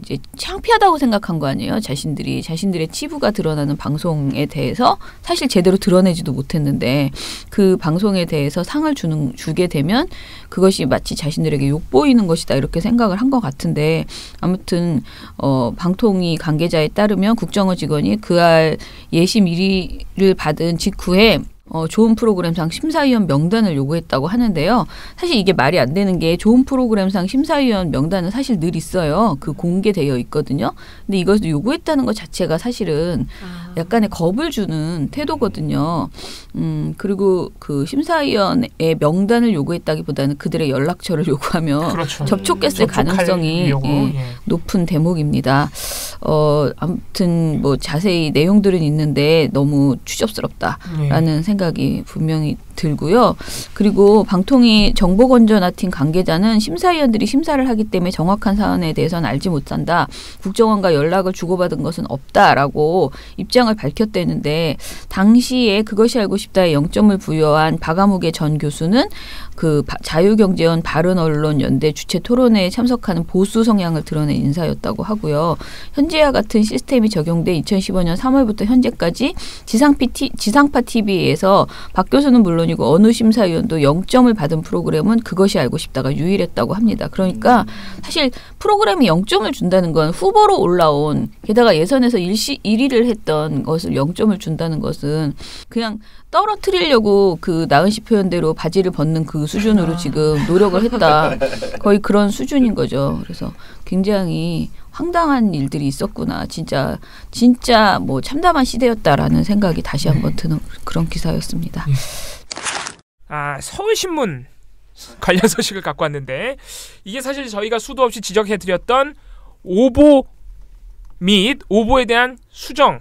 이제 창피하다고 생각한 거 아니에요. 자신들의 치부가 드러나는 방송에 대해서 사실 제대로 드러내지도 못했는데 그 방송에 대해서 상을 주게 되면 그것이 마치 자신들에게 욕보이는 것이다 이렇게 생각을 한 것 같은데 아무튼 방통위 관계자에 따르면 국정원 직원이 그알 예심 1위를 받은 직후에 좋은 프로그램상 심사위원 명단을 요구했다고 하는데요. 사실 이게 말이 안 되는 게 좋은 프로그램상 심사위원 명단은 사실 늘 있어요. 그 공개되어 있거든요. 근데 이것을 요구했다는 것 자체가 사실은 약간의 겁을 주는 태도거든요. 그리고 그 심사위원의 명단을 요구했다기보다는 그들의 연락처를 요구하며 그렇죠. 접촉했을 가능성이 높은 대목입니다. 아무튼 뭐 자세히 내용들은 있는데 너무 추접스럽다라는 생각이 분명히 들고요. 그리고 방통위 정보건전화팀 관계자는 심사위원들이 심사를 하기 때문에 정확한 사안에 대해서는 알지 못한다. 국정원과 연락을 주고받은 것은 없다라고 입장을 밝혔대는데 당시에 그것이 알고 싶다에 0점을 부여한 박아무개 전 교수는 그 자유경제원 바른언론연대 주최 토론회에 참석하는 보수 성향을 드러낸 인사였다고 하고요. 현재와 같은 시스템이 적용돼 2015년 3월부터 현재까지 지상파 TV에서 박 교수는 물론이고 어느 심사위원도 0점을 받은 프로그램은 그것이 알고 싶다가 유일했다고 합니다. 그러니까 사실 프로그램이 0점을 준다는 건 후보로 올라온 게다가 예선에서 1위를 했던 것을 0점을 준다는 것은 그냥 떨어뜨리려고 그 나은 씨 표현대로 바지를 벗는 그 수준으로 지금 노력을 했다. 거의 그런 수준인 거죠. 그래서 굉장히 황당한 일들이 있었구나. 진짜 뭐 참담한 시대였다라는 생각이 다시 한번 드는 그런 기사였습니다. 서울신문 관련 소식을 갖고 왔는데 이게 사실 저희가 수도 없이 지적해드렸던 오보 및 오보에 대한 수정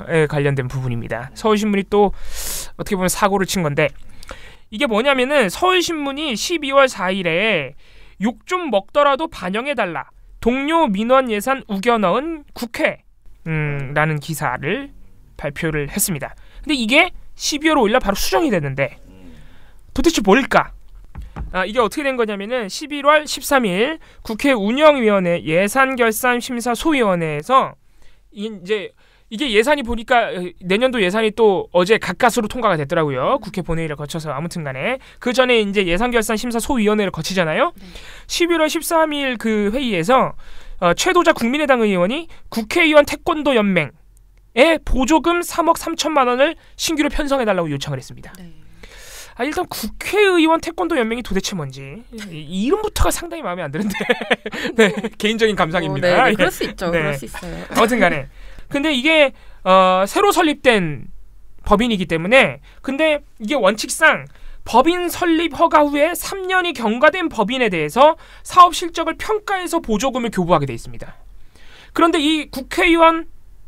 에 관련된 부분입니다. 서울신문이 또 어떻게 보면 사고를 친 건데 이게 뭐냐면은 서울신문이 12월 4일에 욕 좀 먹더라도 반영해달라. 동료 민원 예산 우겨 넣은 국회 라는 기사를 발표를 했습니다. 근데 이게 12월 5일날 바로 수정이 됐는데 도대체 뭘까? 이게 어떻게 된 거냐면은 11월 13일 국회 운영위원회 예산결산심사소위원회에서 이게 예산이 보니까 내년도 예산이 또 어제 가까스로 통과가 됐더라고요. 국회 본회의를 거쳐서 아무튼간에 그 전에 이제 예산결산심사소위원회를 거치잖아요. 11월 13일 그 회의에서 최도자 국민의당 의원이 국회의원 태권도 연맹에 보조금 3억 3천만 원을 신규로 편성해달라고 요청을 했습니다. 일단 국회의원 태권도 연맹이 도대체 뭔지 이 이름부터가 상당히 마음에 안 드는데 네, 개인적인 감상입니다. 네, 그럴 수 있죠. 그럴 수 있어요. 아무튼간에 근데 이게 새로 설립된 법인이기 때문에 근데 이게 원칙상 법인 설립 허가 후에 3년이 경과된 법인에 대해서 사업 실적을 평가해서 보조금을 교부하게 돼 있습니다. 그런데 이 국회의원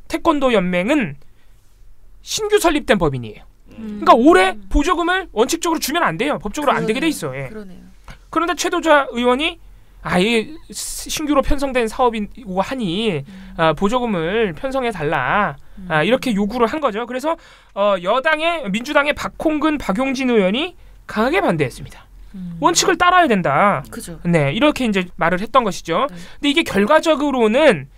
태권도 연맹은 신규 설립된 법인이에요. 그러니까 올해 보조금을 원칙적으로 주면 안 돼요. 법적으로 안 되게 돼 있어. 그런데 최도자 의원이 이 신규로 편성된 사업이고 하니 보조금을 편성해 달라 이렇게 요구를 한 거죠. 그래서 민주당의 박홍근, 박용진 의원이 강하게 반대했습니다. 원칙을 따라야 된다. 그죠. 네, 이렇게 이제 말을 했던 것이죠. 근데 이게 결과적으로는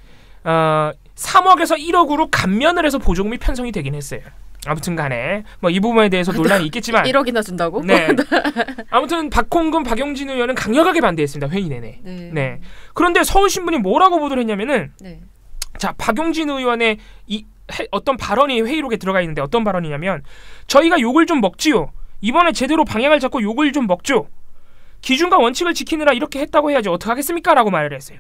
3억에서 1억으로 감면을 해서 보조금이 편성이 되긴 했어요. 아무튼 간에 뭐 이 부분에 대해서 논란이 있겠지만 1억이나 준다고? 네. 아무튼 박홍근, 박용진 의원은 강력하게 반대했습니다. 회의 내내. 네. 그런데 서울신문이 뭐라고 보도를 했냐면은 자, 박용진 의원의 어떤 발언이 회의록에 들어가 있는데 어떤 발언이냐면 저희가 욕을 좀 먹지요. 이번에 제대로 방향을 잡고 욕을 좀 먹죠. 기준과 원칙을 지키느라 이렇게 했다고 해야지 어떡하겠습니까? 라고 말을 했어요.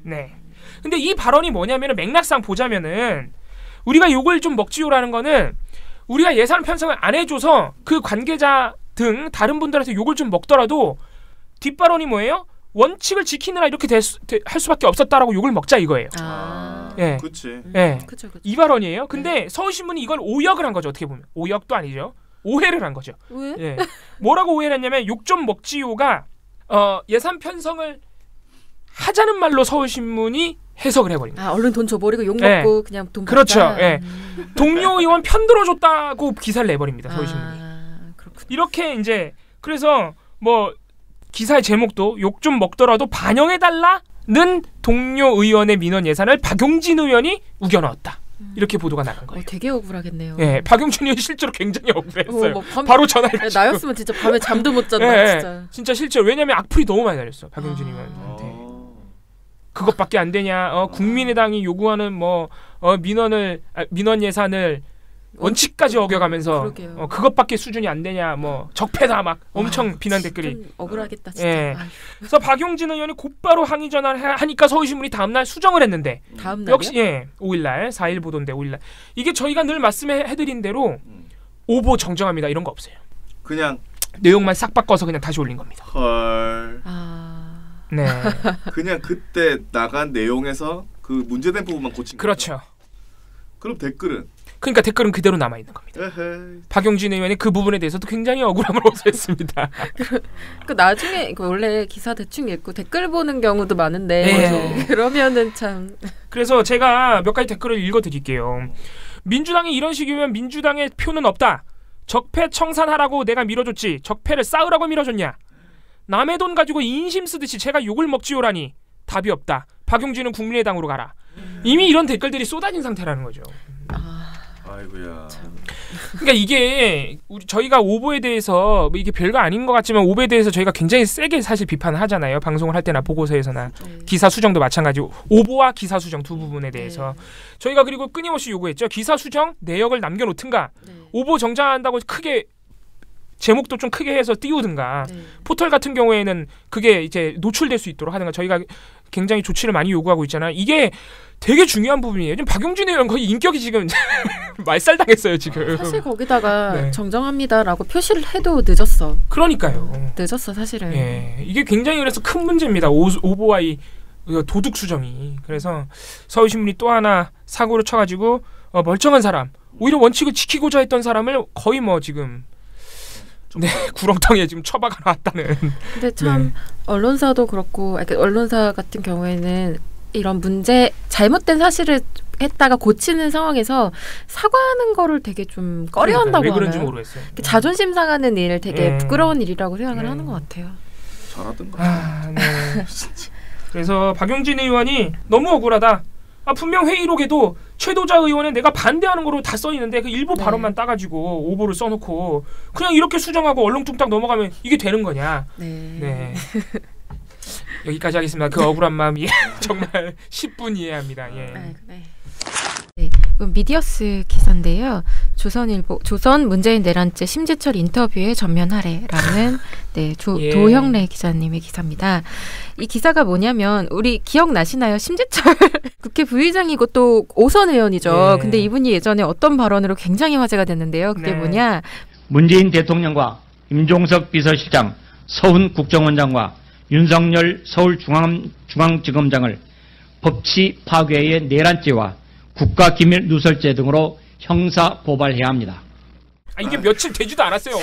네. 근데 이 발언이 뭐냐면은 맥락상 보자면은 우리가 욕을 좀 먹지요라는 거는 우리가 예산 편성을 안 해줘서 그 관계자 등 다른 분들한테 욕을 좀 먹더라도 뒷발언이 뭐예요? 원칙을 지키느라 이렇게 할 수밖에 없었다라고 욕을 먹자 이거예요. 예. 그렇지. 예. 이 발언이에요. 근데 서울신문이 이걸 오역을 한 거죠. 어떻게 보면 오역도 아니죠. 오해를 한 거죠. 왜? 예. 뭐라고 오해를 했냐면 욕 좀 먹지요가 예산 편성을 하자는 말로 서울신문이 해석을 해버립니다. 얼른 돈 줘버리고 욕 먹고 그냥 돈 받자. 그렇죠. 동료 의원 편들어줬다고 기사를 내버립니다. 서울신문이. 이렇게 이제 그래서 뭐 기사의 제목도 욕 좀 먹더라도 반영해달라는 동료 의원의 민원 예산을 박용진 의원이 우겨넣었다. 이렇게 보도가 나간 거예요. 되게 억울하겠네요. 예, 박용진 의원이 실제로 굉장히 억울했어요. 바로 전화해가지고. 나였으면 진짜 밤에 잠도 못 잤다. 진짜 실제로. 왜냐면 악플이 너무 많이 달렸어. 박용진 의원한테. 그것밖에 안 되냐? 국민의당이 요구하는 민원 예산을 원칙까지 어겨가면서 그것밖에 수준이 안 되냐 뭐 적폐다 막 엄청 비난 댓글이 좀 억울하겠다 진짜. 예. 그래서 박용진 의원이 곧바로 항의 전화를 하니까 서울신문이 다음날 수정을 했는데 다음날이요? 역시 5일날 4일 보도인데 5일날 이게 저희가 늘 말씀해드린 대로 오보 정정합니다 이런 거 없어요. 그냥 내용만 싹 바꿔서 그냥 다시 올린 겁니다. 헐. 네. 그냥 그때 나간 내용에서 그 문제된 부분만 고친 거죠. 그렇죠. 그럼 댓글은? 그러니까 댓글은 그대로 남아 있는 겁니다. 에헤이. 박용진 의원이 그 부분에 대해서도 굉장히 억울함을 호소했습니다. 그 나중에 원래 기사 대충 읽고 댓글 보는 경우도 많은데 그러면은 참. 그래서 제가 몇 가지 댓글을 읽어드릴게요. 민주당이 이런 식이면 민주당의 표는 없다. 적폐 청산하라고 내가 밀어줬지. 적폐를 쌓으라고 밀어줬냐. 남의 돈 가지고 인심 쓰듯이 제가 욕을 먹지요라니. 답이 없다. 박용진은 국민의당으로 가라. 이미 이런 댓글들이 쏟아진 상태라는 거죠. 아이고야. 그러니까 이게 저희가 오보에 대해서 뭐 이게 별거 아닌 것 같지만 오보에 대해서 저희가 굉장히 세게 사실 비판을 하잖아요. 방송을 할 때나 보고서에서나 기사 수정도 마찬가지고 오보와 기사 수정 두 부분에 대해서 저희가 그리고 끊임없이 요구했죠. 기사 수정 내역을 남겨놓든가 오보 정정한다고 크게 제목도 좀 크게 해서 띄우든가 포털 같은 경우에는 그게 이제 노출될 수 있도록 하든가 저희가 굉장히 조치를 많이 요구하고 있잖아요. 이게 되게 중요한 부분이에요. 지금 박용진 의원 거의 인격이 지금 말살당했어요 지금. 사실 거기다가 정정합니다라고 표시를 해도 늦었어. 그러니까요. 늦었어 사실은. 예, 이게 굉장히 그래서 큰 문제입니다. 오보와 이 도둑 수정이. 그래서 서울신문이 또 하나 사고를 쳐가지고 멀쩡한 사람, 오히려 원칙을 지키고자 했던 사람을 거의 뭐 지금 구렁텅이에 지금 처박아 놨다는. 근데 참 언론사도 그렇고, 언론사 같은 경우에는 이런 문제 잘못된 사실을 했다가 고치는 상황에서 사과하는 거를 되게 좀 꺼려한다고 왜 그런지 하나요? 모르겠어요. 자존심 상하는 일 되게 부끄러운 일이라고 생각을 하는 것 같아요. 잘하던가. 네. 그래서 박용진 의원이 너무 억울하다. 분명 회의록에도 최도자 의원은 내가 반대하는 거로 다 써있는데 그 일부 발언만 따가지고 오보를 써놓고 그냥 이렇게 수정하고 얼렁뚱땅 넘어가면 이게 되는 거냐. 네. 여기까지 하겠습니다. 그 억울한 마음이 정말 10분 이해합니다. 예. 네, 이건 미디어스 기사인데요. 조선일보 조선 문재인 내란죄 심재철 인터뷰에 전면하래라는 도형래 기자님의 기사입니다. 이 기사가 뭐냐면 우리 기억나시나요? 심재철 국회 부의장이고 또 5선 의원이죠. 근데 이분이 예전에 어떤 발언으로 굉장히 화제가 됐는데요. 그게 뭐냐? 문재인 대통령과 임종석 비서실장, 서훈 국정원장과 윤석열 서울중앙지검장을 법치 파괴의 내란죄와 국가기밀 누설죄 등으로 형사 고발해야 합니다. 이게 며칠 되지도 않았어요.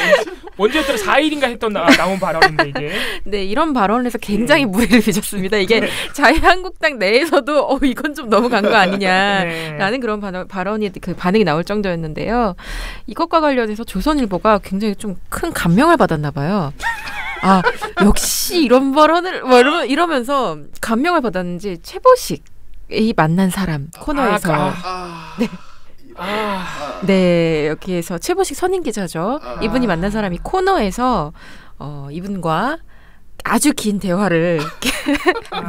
언제였더라 4일인가 했던 나온 발언인데 이게. 네, 이런 발언을 해서 굉장히 무리를 빚었습니다. 이게 자유한국당 내에서도 이건 좀 너무 간 거 아니냐라는 그런 발언이 그 반응이 나올 정도였는데요. 이것과 관련해서 조선일보가 굉장히 좀 큰 감명을 받았나 봐요. 역시 이런 발언을 이러면서 감명을 받았는지 최보식이 만난 사람 코너에서 네, 여기에서 최보식 선임 기자죠. 이분이 만난 사람이 코너에서 이분과 아주 긴 대화를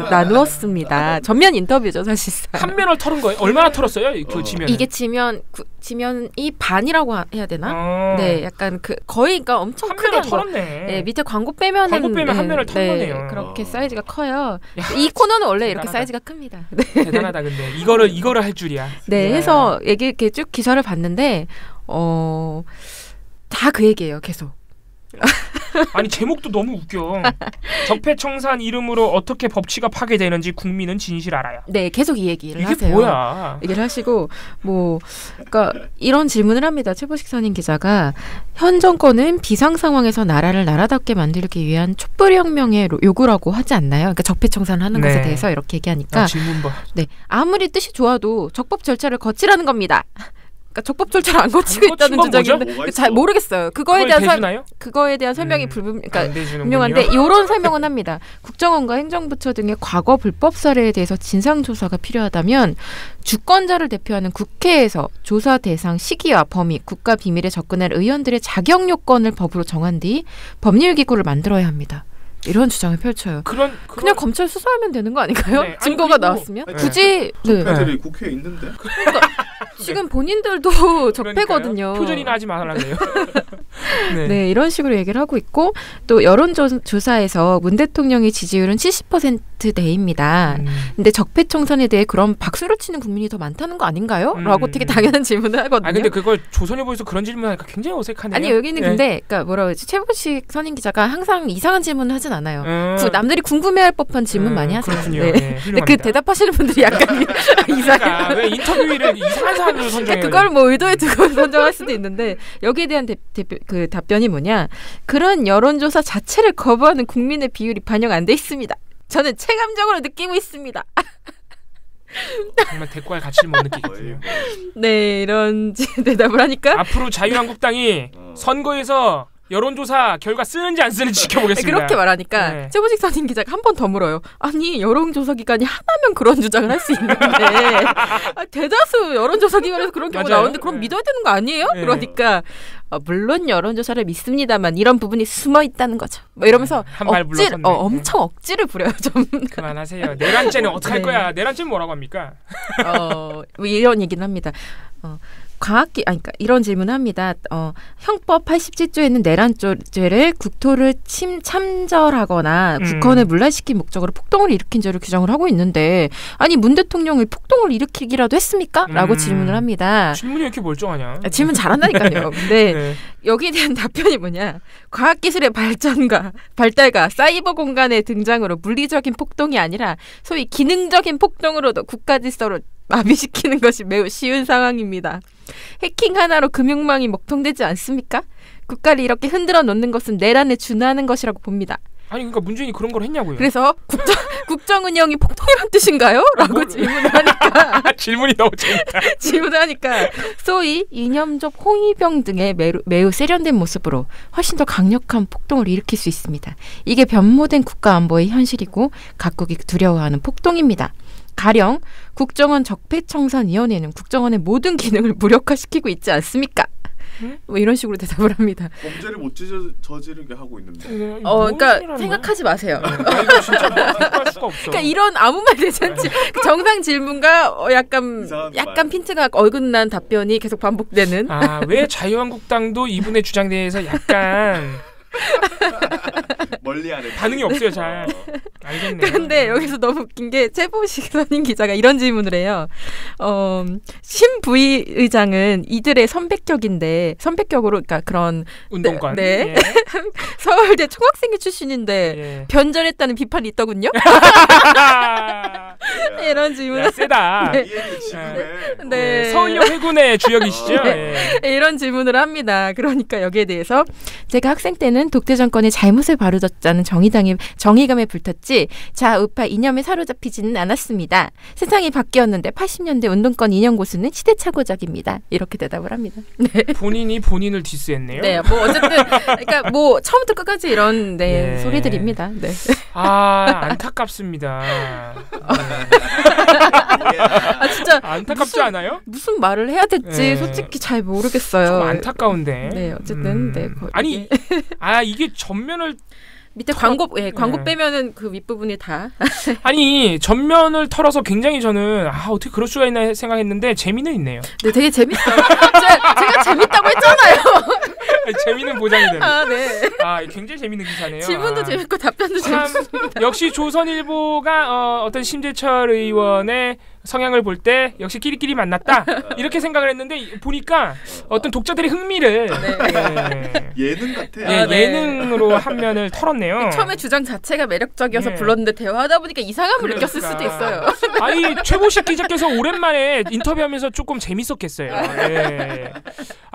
나누었습니다. 전면 인터뷰죠, 사실상. 한 면을 털은 거예요? 얼마나 털었어요? 그 지면? 이게 지면이 반이라고 해야 되나? 네, 약간 거의 그러니까 엄청 크게 털었네. 네, 밑에 광고 빼면 한 면을 턴 거네요. 그렇게 사이즈가 커요. 이 코너는 원래 대단하다. 이렇게 사이즈가 큽니다. 네. 대단하다, 근데 이거를 할 줄이야. 네, 해서 이렇게 쭉 기사를 봤는데 다 그 얘기예요, 계속. 아니 제목도 너무 웃겨. 적폐청산 이름으로 어떻게 법치가 파괴되는지 국민은 진실 알아요. 네, 계속 이 얘기를 이게 하세요. 뭐야? 얘기를 하시고 그러니까 이런 질문을 합니다. 최보식 선임 기자가 현 정권은 비상 상황에서 나라를 나라답게 만들기 위한 촛불혁명의 요구라고 하지 않나요? 그러니까 적폐청산을 하는 것에 대해서 이렇게 얘기하니까 질문 봐. 네, 아무리 뜻이 좋아도 적법 절차를 거치라는 겁니다. 그러니까 적법 절차를 안 거치고 있다는 주장인데 잘 모르겠어요. 그거에 대한 설명이 불명한데 이런 설명은 합니다. 국정원과 행정부처 등의 과거 불법 사례에 대해서 진상 조사가 필요하다면 주권자를 대표하는 국회에서 조사 대상 시기와 범위, 국가 비밀에 접근할 의원들의 자격 요건을 법으로 정한 뒤 법률 기구를 만들어야 합니다. 이런 주장을 펼쳐요. 그냥 검찰 수사하면 되는 거 아닌가요? 네. 증거가 나왔으면 굳이 적폐들이 국회에 있는데. 그러니까 지금 본인들도 적폐거든요. 표절이나 하지 말라네요. 네, 이런 식으로 얘기를 하고 있고 또 여론조사에서 문 대통령의 지지율은 70%대입니다. 근데 적폐 청산에 대해 그럼 박수를 치는 국민이 더 많다는 거 아닌가요? 라고 되게 당연한 질문을 하거든요. 근데 그걸 조선일보에서 그런 질문하니까 굉장히 어색하네요. 아니 여기는 근데 그러니까 뭐라고 하지? 최보식 선임 기자가 항상 이상한 질문을 하진 않아요. 남들이 궁금해할 법한 질문 많이 하세요. 그렇군요. 네. 근데 그 대답하시는 분들이 약간 이상해요. 왜 인터뷰를 이상한 사람으로 선정해요? 그걸 뭐 의도해 두고 선정할 수도 있는데 여기에 대한 그 답변이 뭐냐? 그런 여론조사 자체를 거부하는 국민의 비율이 반영 안 돼 있습니다. 저는 체감적으로 느끼고 있습니다. 정말 대과의 가치를 못 느끼겠군요. 네, 이런 대답을 하니까 앞으로 자유한국당이 선거에서 여론조사 결과 쓰는지 안 쓰는지 지켜보겠습니다. 그렇게 말하니까 최보식 선임 기자가 한 번 더 물어요. 아니 여론조사 기관이 하나면 그런 주장을 할 수 있는데 대다수 여론조사 기관에서 그런 경우 나오는데 그럼 믿어야 되는 거 아니에요? 그러니까 물론 여론조사를 믿습니다만 이런 부분이 숨어 있다는 거죠. 뭐 이러면서 엄청 억지를 부려요. 좀 그만하세요. 내란죄는 어떻게 할 거야? 내란죄는 뭐라고 합니까? 뭐 이런 얘기는 합니다. 그러니까 이런 질문을 합니다. 형법 87조에는 내란죄를 국토를 참절하거나 국헌을 문란시킨 목적으로 폭동을 일으킨 죄를 규정을 하고 있는데 아니 문 대통령이 폭동을 일으키기라도 했습니까? 라고 질문을 합니다. 질문이 왜 이렇게 멀쩡하냐? 질문 잘한다니까요. 근데 여기에 대한 답변이 뭐냐? 과학기술의 발달과 사이버 공간의 등장으로 물리적인 폭동이 아니라 소위 기능적인 폭동으로도 국가 질서를 마비시키는 것이 매우 쉬운 상황입니다. 해킹 하나로 금융망이 먹통되지 않습니까? 국가를 이렇게 흔들어 놓는 것은 내란에 준하는 것이라고 봅니다. 아니 그러니까 문재인이 그런 걸 했냐고요. 그래서 국정 운영이 폭동이란 뜻인가요? 라고 질문을 하니까 질문이 너무 재밌다. 질문을 하니까 소위 이념적 홍위병 등의 매우 세련된 모습으로 훨씬 더 강력한 폭동을 일으킬 수 있습니다. 이게 변모된 국가 안보의 현실이고 각국이 두려워하는 폭동입니다. 가령 국정원 적폐청산위원회는 국정원의 모든 기능을 무력화시키고 있지 않습니까? 뭐 이런 식으로 대답을 합니다. 범죄를 못 저지르게 하고 있는데. 그러니까 생각하지 마세요. 이거 진짜 대답할 수가 없어. 그러니까 이런 아무 말 되지 않지. 정상 질문과 약간 핀트가 어긋난 답변이 계속 반복되는. 왜 자유한국당도 이분의 주장에 대해서 약간 멀리하는 반응이 없어요. 잘 알겠네요. 근데 여기서 너무 웃긴 게 최보식 선임 기자가 이런 질문을 해요. 신 부의장은 이들의 선배격으로 그러니까 그런 운동관 네. 서울대 총학생회 출신인데 변절했다는 비판이 있더군요. 이런 질문. 세다. 네. 서울역 해군의 주역이시죠. 이런 질문을 합니다. 그러니까 여기에 대해서 제가 학생 때는 독재 정권의 잘못을 바로잡자는 정의감에 불탔지 좌우파 이념에 사로잡히지는 않았습니다. 세상이 바뀌었는데 80년대 운동권 이념 고수는 시대착오적입니다. 이렇게 대답을 합니다. 네. 본인이 본인을 디스했네요. 네, 뭐 어쨌든 그러니까 뭐 처음부터 끝까지 이런 소리들입니다. 네. 안타깝습니다. 진짜 안타깝지 않아요? 무슨 말을 해야 될지 솔직히 잘 모르겠어요. 좀 안타까운데. 네, 어쨌든 아니 이게 전면을 밑에 광고 빼면은 그 윗부분이 다 아니 전면을 털어서 굉장히 저는 어떻게 그럴 수가 있나 생각했는데 재미는 있네요. 네, 되게 재밌어요. 제가 재밌다고 했잖아요. 재미는 보장이 되는. 네. 굉장히 재밌는 기사네요. 질문도 재밌고 답변도 재밌습니다. 역시 조선일보가 어떤 심재철 의원의 성향을 볼 때 역시 끼리끼리 만났다 이렇게 생각을 했는데 보니까 어떤 독자들의 흥미를 예능 같아요. 예능으로 한 면을 털었네요. 처음에 주장 자체가 매력적이어서 불렀는데 대화하다 보니까 이상함을 느꼈을 수도 있어요. 최보식 기자께서 오랜만에 인터뷰하면서 조금 재밌었겠어요.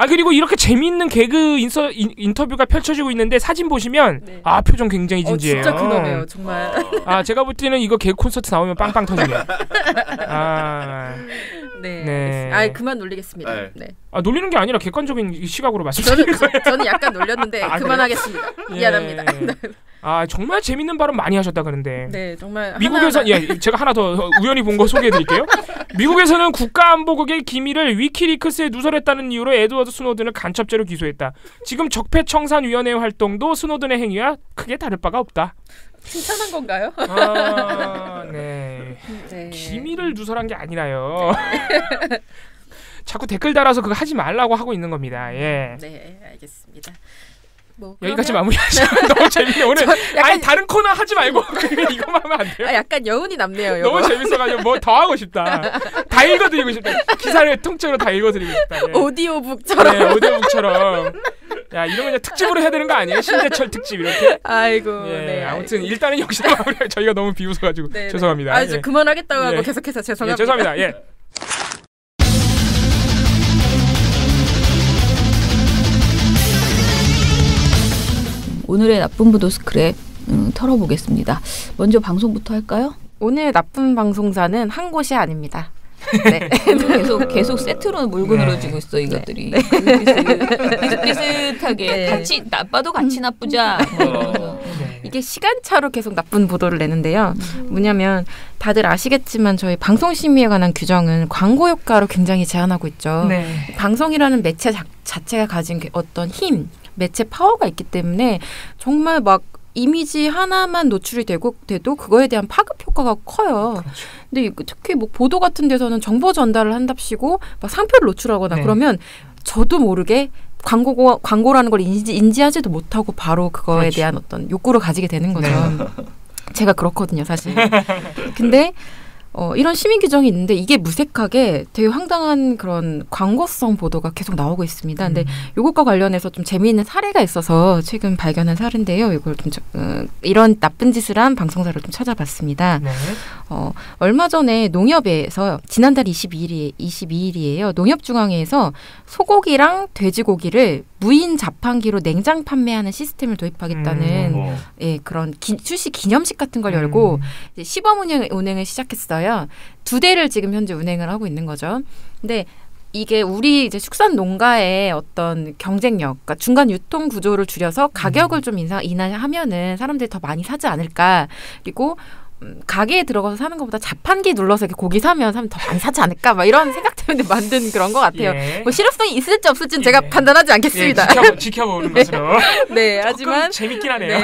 그리고 이렇게 재미있는 개그 인터뷰가 펼쳐지고 있는데 사진 보시면 표정 굉장히 진지해요. 진짜 근엄해요 정말. 제가 볼 때는 이거 개그 콘서트 나오면 빵빵 터지네요. 네. 그만 놀리겠습니다. 네. 놀리는 게 아니라 객관적인 시각으로 말씀드리는 거예요. 저는 약간 놀렸는데 그만하겠습니다. 미안합니다. 정말 재밌는 발언 많이 하셨다 그러는데. 네, 정말. 미국에서 제가 하나 더 우연히 본 거 소개해드릴게요. 미국에서는 국가안보국의 기밀을 위키리크스에 누설했다는 이유로 에드워드 스노든을 간첩죄로 기소했다. 지금 적폐청산위원회 활동도 스노든의 행위와 크게 다를 바가 없다. 칭찬한 건가요? 네. 기밀을 누설한 게 아니라요. 자꾸 댓글 달아서 그거 하지 말라고 하고 있는 겁니다. 예. 네, 알겠습니다. 여기까지 마무리하시면 너무 재밌네. 오늘 아니 다른 코너 하지 말고 이거만 하면 안 돼요? 약간 여운이 남네요. 너무 재밌어가지고 뭐 더 하고 싶다. 다 읽어드리고 싶다. 기사를 통째로 다 읽어드리고 싶다. 예. 오디오북처럼. 네, 오디오북처럼. 야, 이런 거 그냥 특집으로 해야 되는 거 아니에요? 신대철 특집 이렇게? 아이고. 예, 네. 아무튼 일단은 여기서 마무리. 저희가 너무 비웃어가지고 죄송합니다. 저 그만하겠다고 하고 계속해서 죄송합니다. 죄송합니다. 예. 오늘의 나쁜 보도 스크랩 털어보겠습니다. 먼저 방송부터 할까요? 오늘 나쁜 방송사는 한 곳이 아닙니다. 네. 계속 세트로 물고 늘어지고 있어 이것들이. 비슷비슷하게 같이 나빠도 같이 나쁘자. 이게 시간차로 계속 나쁜 보도를 내는데요. 뭐냐면 다들 아시겠지만 저희 방송심의에 관한 규정은 광고 효과로 굉장히 제한하고 있죠. 방송이라는 매체 자체가 가진 어떤 힘, 매체 파워가 있기 때문에 정말 막 이미지 하나만 노출이 돼도 그거에 대한 파급 효과가 커요. 근데 특히 뭐 보도 같은 데서는 정보 전달을 한답시고 막 상표를 노출하거나 그러면 저도 모르게 광고라는 걸 인지하지도 못하고 바로 그거에 대한 어떤 욕구를 가지게 되는 거죠. 제가 그렇거든요, 사실. 근데 이런 시민 규정이 있는데 이게 무색하게 되게 황당한 그런 광고성 보도가 계속 나오고 있습니다. 근데 이것과 관련해서 좀 재미있는 사례가 있어서 최근 발견한 사례인데요. 이걸 좀 이런 나쁜 짓을 한 방송사를 좀 찾아봤습니다. 얼마 전에 농협에서 지난달 22일이에요. 농협중앙회에서 소고기랑 돼지고기를 무인 자판기로 냉장 판매하는 시스템을 도입하겠다는 그런 출시 기념식 같은 걸 열고 이제 시범 운행을 시작했어요. 2대를 지금 현재 운행을 하고 있는 거죠. 근데 이게 우리 이제 축산 농가의 어떤 경쟁력, 그러니까 중간 유통 구조를 줄여서 가격을 좀 인하하면은 사람들이 더 많이 사지 않을까. 그리고 가게에 들어가서 사는 것보다 자판기 눌러서 이렇게 고기 사면 사람 더 많이 사지 않을까 막 이런 생각 때문에 만든 그런 것 같아요. 뭐 실효성이 있을지 없을지는 제가 판단하지 않겠습니다. 지켜보는 것으로. 네, 하지만 재밌긴 하네요.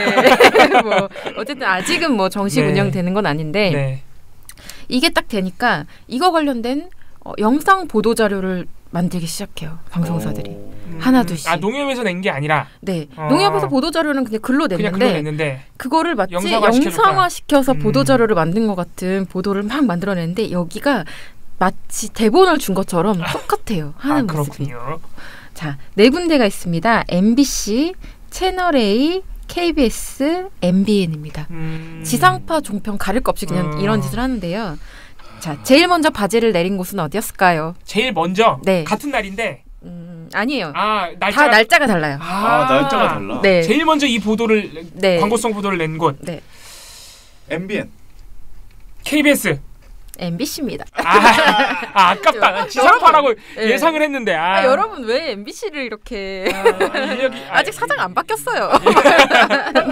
뭐 어쨌든 아직은 뭐 정식 운영되는 건 아닌데 이게 딱 되니까 이거 관련된 영상 보도 자료를 만들기 시작해요. 방송사들이. 하나둘씩. 농협에서 낸 게 아니라? 네. 농협에서 보도자료는 그냥 글로 냈는데 그거를 마치 영상화시켜서 보도자료를 만든 것 같은 보도를 막 만들어냈는데 여기가 마치 대본을 준 것처럼 똑같아요. 하는 모습이. 그렇군요. 자, 4군데가 있습니다. MBC, 채널A, KBS, MBN입니다. 지상파, 종편 가릴 거 없이 그냥 이런 짓을 하는데요. 자, 제일 먼저 바지를 내린 곳은 어디였을까요? 제일 먼저? 네. 같은 날인데? 아니에요. 다 날짜가 달라요. 날짜가 달라? 네. 제일 먼저 이 보도를, 광고성 보도를 낸 곳? 네. MBN. KBS. MBC입니다. 아깝다. 지상파라고 예상을 했는데. 여러분 왜 MBC를 이렇게 아직 사장 안 바뀌었어요.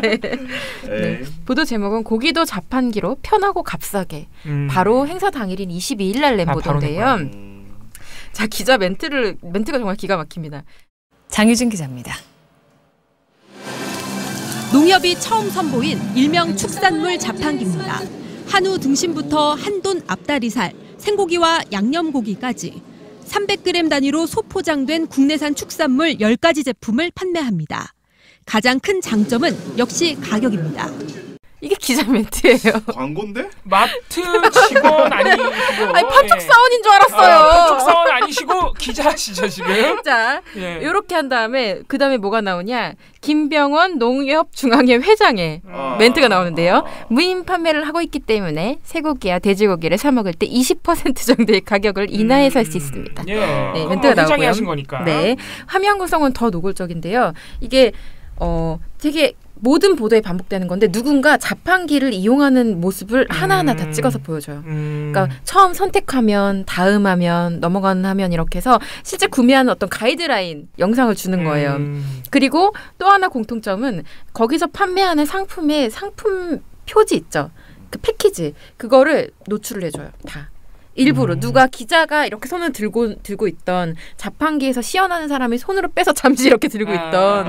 네. 보도 제목은 고기도 자판기로 편하고 값싸게. 바로 행사 당일인 22일 날 낸 보도인데요. 자, 기자 멘트가 정말 기가 막힙니다. 장유진 기자입니다. 농협이 처음 선보인 일명 축산물 자판기입니다. 한우 등심부터 한돈 앞다리살, 생고기와 양념고기까지 300g 단위로 소포장된 국내산 축산물 10가지 제품을 판매합니다. 가장 큰 장점은 역시 가격입니다. 이게 기자 멘트예요. 광고인데? 마트 직원 아니시고 판촉 사원인 줄 알았어요. 판촉 사원 아니시고 기자시죠 지금? 자, 이렇게 한 다음에 그 다음에 뭐가 나오냐? 김병원 농협중앙회 회장의 멘트가 나오는데요. 무인 판매를 하고 있기 때문에 쇠고기와 돼지고기를 사 먹을 때 20% 정도의 가격을 인하해서 할 수 있습니다. 네, 멘트가 나오고요. 회장이 하신 거니까. 네, 화면 구성은 더 노골적인데요. 이게 되게 모든 보도에 반복되는 건데 누군가 자판기를 이용하는 모습을 하나하나 다 찍어서 보여줘요. 그러니까 처음 선택하면, 다음 화면, 넘어가는 화면 이렇게 해서 실제 구매하는 어떤 가이드라인 영상을 주는 거예요. 그리고 또 하나 공통점은 거기서 판매하는 상품의 상품 표지 있죠. 그 패키지 그거를 노출을 해줘요. 다. 일부러 누가 기자가 이렇게 손을 들고 있던 자판기에서 시연하는 사람이 손으로 빼서 잠시 이렇게 들고 있던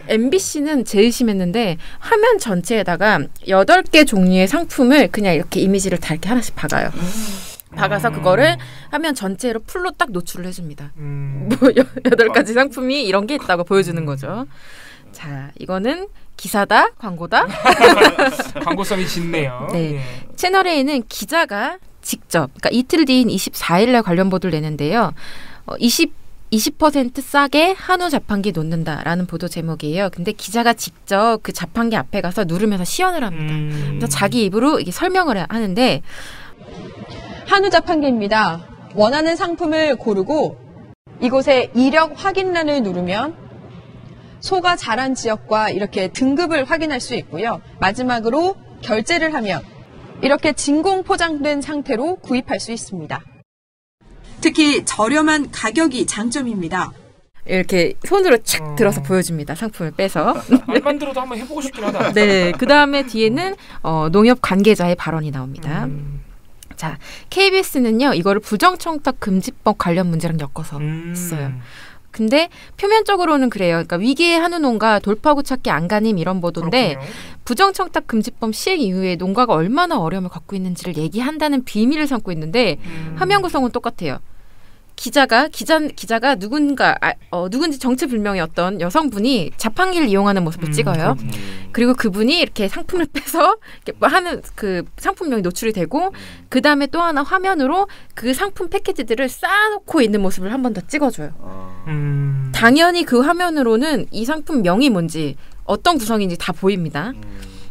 MBC는 제일 심했는데 화면 전체에다가 8개 종류의 상품을 그냥 이렇게 이미지를 다 이렇게 하나씩 박아요. 박아서 그거를 화면 전체로 풀로 딱 노출을 해줍니다. 뭐 8가지 상품이 이런 게 있다고 보여주는 거죠. 자, 이거는 기사다, 광고다. 광고성이 짙네요. 네. 예. 채널A는 기자가 직접, 그러니까 이틀 뒤인 24일날 관련 보도를 내는데요. 20% 싸게 한우 자판기 놓는다라는 보도 제목이에요. 근데 기자가 직접 그 자판기 앞에 가서 누르면서 시연을 합니다. 그래서 자기 입으로 이게 설명을 하는데 한우 자판기입니다. 원하는 상품을 고르고 이곳에 이력 확인란을 누르면 소가 자란 지역과 이렇게 등급을 확인할 수 있고요. 마지막으로 결제를 하면 이렇게 진공 포장된 상태로 구입할 수 있습니다. 특히 저렴한 가격이 장점입니다. 이렇게 손으로 착 들어서 보여줍니다. 상품을 빼서. 말만 들어도 한번 해보고 싶긴 하다. 네, 그 다음에 뒤에는 농협 관계자의 발언이 나옵니다. 자, KBS는요 이거를 부정청탁 금지법 관련 문제랑 엮어서 했어요. 근데 표면적으로는 그래요. 그러니까 위기의 한우 농가 돌파구 찾기 안간힘 이런 보도인데 그렇군요. 부정청탁 금지법 시행 이후에 농가가 얼마나 어려움을 겪고 있는지를 얘기한다는 비밀을 삼고 있는데 화면 구성은 똑같아요. 기자가 누군지 정체불명의 어떤 여성분이 자판기를 이용하는 모습을 찍어요. 그리고 그분이 이렇게 상품을 빼서 이렇게 하는 그 상품명이 노출이 되고 그 다음에 또 하나 화면으로 그 상품 패키지들을 쌓아놓고 있는 모습을 한 번 더 찍어줘요. 당연히 그 화면으로는 이 상품명이 뭔지 어떤 구성인지 다 보입니다.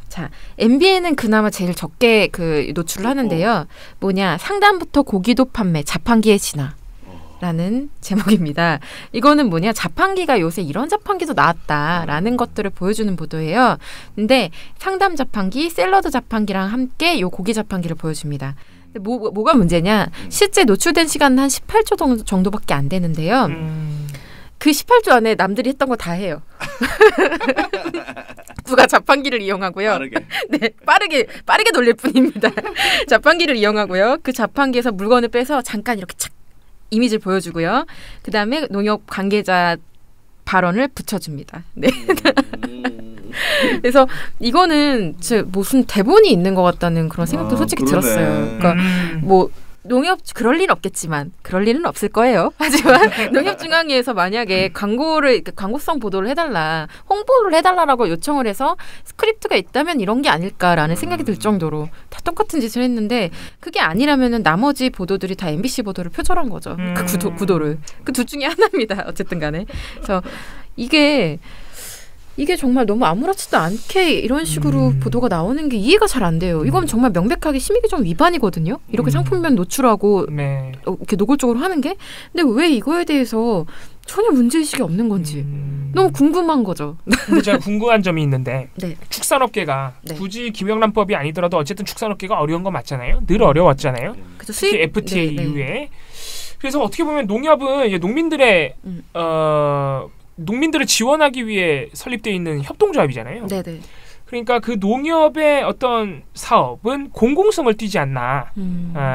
자, MBN은 그나마 제일 적게 그 노출을 하는데요. 뭐냐, 상단부터 고기도 판매, 자판기의 진화. 라는 제목입니다. 이거는 뭐냐, 자판기가 요새 이런 자판기도 나왔다라는 것들을 보여주는 보도예요. 근데 상담 자판기, 샐러드 자판기랑 함께 요 고기 자판기를 보여줍니다. 근데 뭐가 문제냐, 실제 노출된 시간은 한 18초 정도밖에 안 되는데요. 그 18초 안에 남들이 했던 거 다 해요. 누가 자판기를 이용하고요. 빠르게. 네, 빠르게 돌릴 뿐입니다. 자판기를 이용하고요. 그 자판기에서 물건을 빼서 잠깐 이렇게 착 이미지를 보여주고요. 그 다음에 농협 관계자 발언을 붙여줍니다. 네. 그래서 이거는 무슨 대본이 있는 것 같다는 그런 생각도 솔직히 그러네. 들었어요. 그러니까 뭐 농협 그럴 일은 없겠지만 그럴 일은 없을 거예요. 하지만 농협중앙위에서 만약에 광고성 보도를 해달라, 홍보를 해달라라고 요청을 해서 스크립트가 있다면 이런 게 아닐까라는 생각이 들 정도로 다 똑같은 짓을 했는데 그게 아니라면은 나머지 보도들이 다 MBC 보도를 표절한 거죠. 그 구도를. 그 둘 중에 하나입니다. 어쨌든 간에. 그래서 이게 정말 너무 아무렇지도 않게 이런 식으로 보도가 나오는 게 이해가 잘 안 돼요. 이건 정말 명백하게 심의규정 위반이거든요. 이렇게 상품명 노출하고 이렇게 노골적으로 하는 게. 근데 왜 이거에 대해서 전혀 문제의식이 없는 건지 너무 궁금한 거죠. 근데 제가 궁금한 점이 있는데 네. 축산업계가 굳이 김영란법이 아니더라도 어쨌든 축산업계가 어려운 건 맞잖아요. 늘 어려웠잖아요. 특히 FTA 이후에. 그래서 어떻게 보면 농협은 이제 농민들을 지원하기 위해 설립되어 있는 협동조합이잖아요. 네네. 그러니까 그 농협의 어떤 사업은 공공성을 띠지 않나.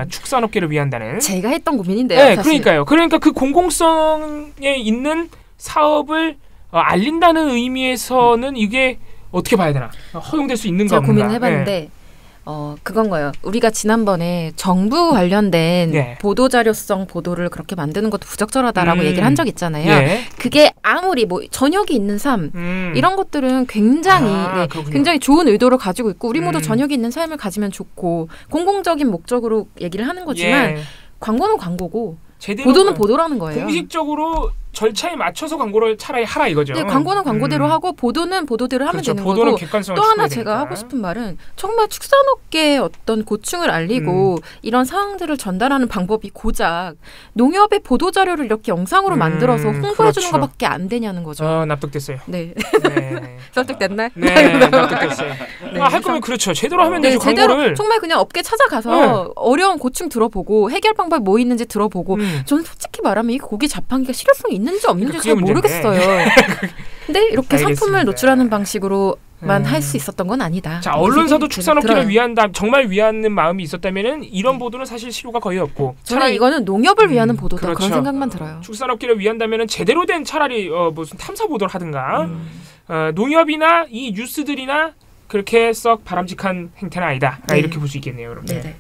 축산업계를 위한다는. 제가 했던 고민인데요. 네, 사실. 그러니까요. 그러니까 그 공공성에 있는 사업을 알린다는 의미에서는 이게 어떻게 봐야 되나? 허용될 수 있는가 제가 없는가. 고민을 해봤는데 네. 그건 거예요. 우리가 지난번에 정부 관련된 보도자료성 보도를 그렇게 만드는 것도 부적절하다라고 얘기를 한 적 있잖아요. 예. 그게 아무리 뭐 저녁이 있는 삶 이런 것들은 굉장히 좋은 의도를 가지고 있고 우리 모두 저녁이 있는 삶을 가지면 좋고 공공적인 목적으로 얘기를 하는 거지만 광고는 광고고 보도는 보도라는 거예요. 공식적으로 절차에 맞춰서 광고를 차라리 하라 이거죠. 네, 광고는 광고대로 하고 보도는 보도대로 하면 그렇죠. 되는 보도는 거고. 또 하나 제가 하고 싶은 말은 정말 축산업계의 어떤 고충을 알리고 이런 상황들을 전달하는 방법이 고작 농협의 보도자료를 이렇게 영상으로 만들어서 홍보해 그렇죠. 주는 것밖에 안 되냐는 거죠. 납득됐어요. 네. 설득됐나요? 네, 납득됐어요. 네, 할 거면 그렇죠. 제대로 하면 되죠. 제대로 광고를. 정말 그냥 업계 찾아가서 어려운 고충 들어보고 해결 방법이 뭐 있는지 들어보고 저는 솔직히 말하면 이 고기 자판기가 실효성이 있는지 없는지 잘 모르겠어요. 근데 이렇게 상품을 노출하는 방식으로만 할 수 있었던 건 아니다. 자, 언론사도 축산업계를 위한다, 정말 위하는 마음이 있었다면은 이런 보도는 사실 실효가 거의 없고. 저는 이거는 농협을 위하는 보도다 그렇죠. 그런 생각만 들어요. 축산업계를 위한다면은 제대로 된 차라리 무슨 탐사 보도를 하든가. 농협이나 이 뉴스들이나 그렇게 썩 바람직한 행태는 아니다. 이렇게 볼 수 있겠네요, 여러분. 네.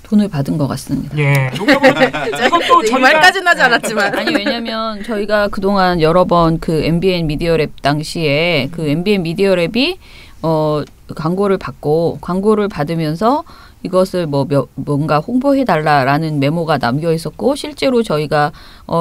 돈을 받은 것 같습니다. 예. 이것도 이 말까지는 하지 않았지만. 아니 왜냐면 저희가 그동안 여러 번 그 MBN 미디어랩 당시에 그 MBN 미디어랩이 광고를 받으면서 이것을 뭔가 홍보해달라라는 메모가 남겨 있었고 실제로 저희가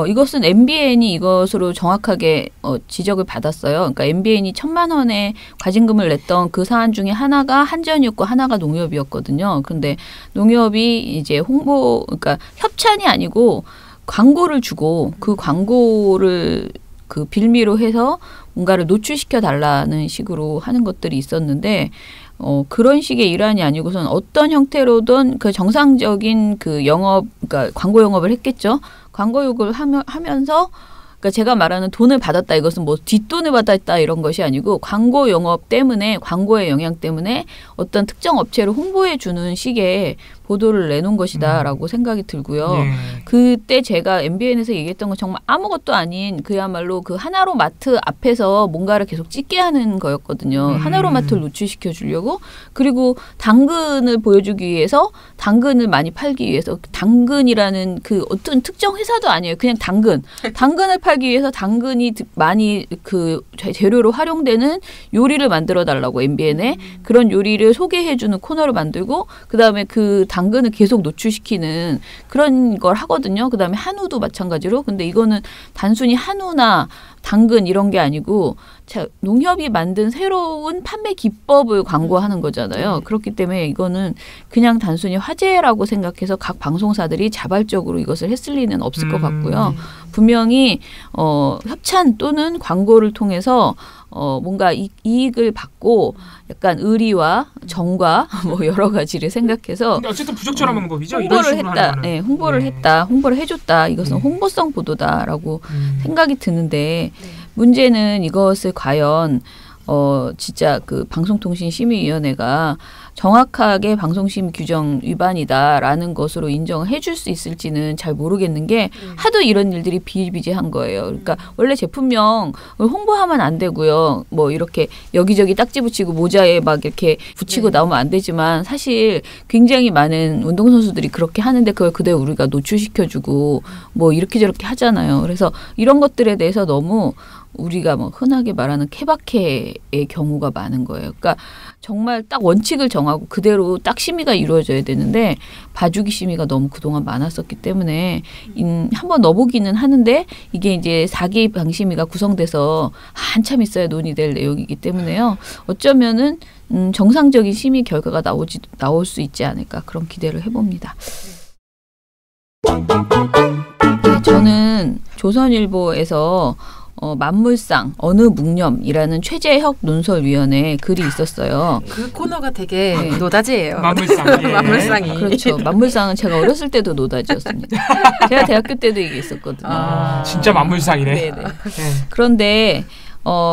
이것은 MBN이 이것으로 정확하게 지적을 받았어요. 그러니까 MBN이 1,000만 원의 과징금을 냈던 그 사안 중에 하나가 한전이었고 하나가 농협이었거든요. 그런데 농협이 이제 그러니까 협찬이 아니고 광고를 주고 그 광고를 그 빌미로 해서 뭔가를 노출시켜 달라는 식으로 하는 것들이 있었는데 그런 식의 일환이 아니고선 어떤 형태로든 그 정상적인 그 그러니까 광고 영업을 했겠죠. 광고 영업을 하면서 그러니까 제가 말하는 돈을 받았다 이것은 뭐 뒷돈을 받았다 이런 것이 아니고 광고 영업 때문에 광고의 영향 때문에 어떤 특정 업체를 홍보해 주는 식의 보도를 내놓은 것이다라고 생각이 들고요. 그때 제가 MBN에서 얘기했던 건 정말 아무것도 아닌 그야말로 그 하나로마트 앞에서 뭔가를 계속 찍게 하는 거였거든요. 하나로마트를 노출시켜 주려고. 그리고 당근을 보여주기 위해서 당근을 많이 팔기 위해서 당근이라는 그 어떤 특정 회사도 아니에요. 그냥 당근을 팔기 위해서 당근이 많이 그 재료로 활용되는 요리를 만들어 달라고 MBN에 그런 요리를 소개해 주는 코너를 만들고 그다음에 그 당근을 계속 노출시키는 그런 걸 하거든요. 그다음에 한우도 마찬가지로. 근데 이거는 단순히 한우나 당근 이런 게 아니고 농협이 만든 새로운 판매 기법을 광고하는 거잖아요. 그렇기 때문에 이거는 그냥 단순히 화제라고 생각해서 각 방송사들이 자발적으로 이것을 했을 리는 없을 것 같고요. 분명히 협찬 또는 광고를 통해서 뭔가 이익을 받고 약간 의리와 정과 뭐 여러 가지를 생각해서 근데 어쨌든 부적절한 방법이죠. 홍보를 했다. 네, 홍보를 했다. 홍보를 해줬다. 이것은 홍보성 보도다라고 생각이 드는데 문제는 이것을 과연 진짜 그 방송통신심의위원회가 정확하게 방송심 규정 위반이다라는 것으로 인정을 해줄 수 있을지는 잘 모르겠는 게 하도 이런 일들이 비일비재한 거예요. 그러니까 원래 제품명 홍보하면 안 되고요. 뭐 이렇게 여기저기 딱지 붙이고 모자에 막 이렇게 붙이고 나오면 안 되지만 사실 굉장히 많은 운동선수들이 그렇게 하는데 그걸 그대로 우리가 노출시켜주고 뭐 이렇게 저렇게 하잖아요. 그래서 이런 것들에 대해서 너무 우리가 뭐 흔하게 말하는 케바케의 경우가 많은 거예요. 그러니까 정말 딱 원칙을 정하고 그대로 딱 심의가 이루어져야 되는데 봐주기 심의가 너무 그동안 많았었기 때문에 한번 넣어보기는 하는데 이게 이제 4기 방심위가 구성돼서 한참 있어야 논의될 내용이기 때문에요. 어쩌면은 정상적인 심의 결과가 나올 수 있지 않을까 그런 기대를 해봅니다. 네, 저는 조선일보에서 만물상 어느 묵념이라는 최재혁 논설위원회 글이 있었어요. 그 코너가 되게 노다지예요. 만물상. 예. 만물상이. 그렇죠. 만물상은 제가 어렸을 때도 노다지였습니다. 제가 대학교 때도 이게 있었거든요. 진짜 만물상이네. 네네. 그런데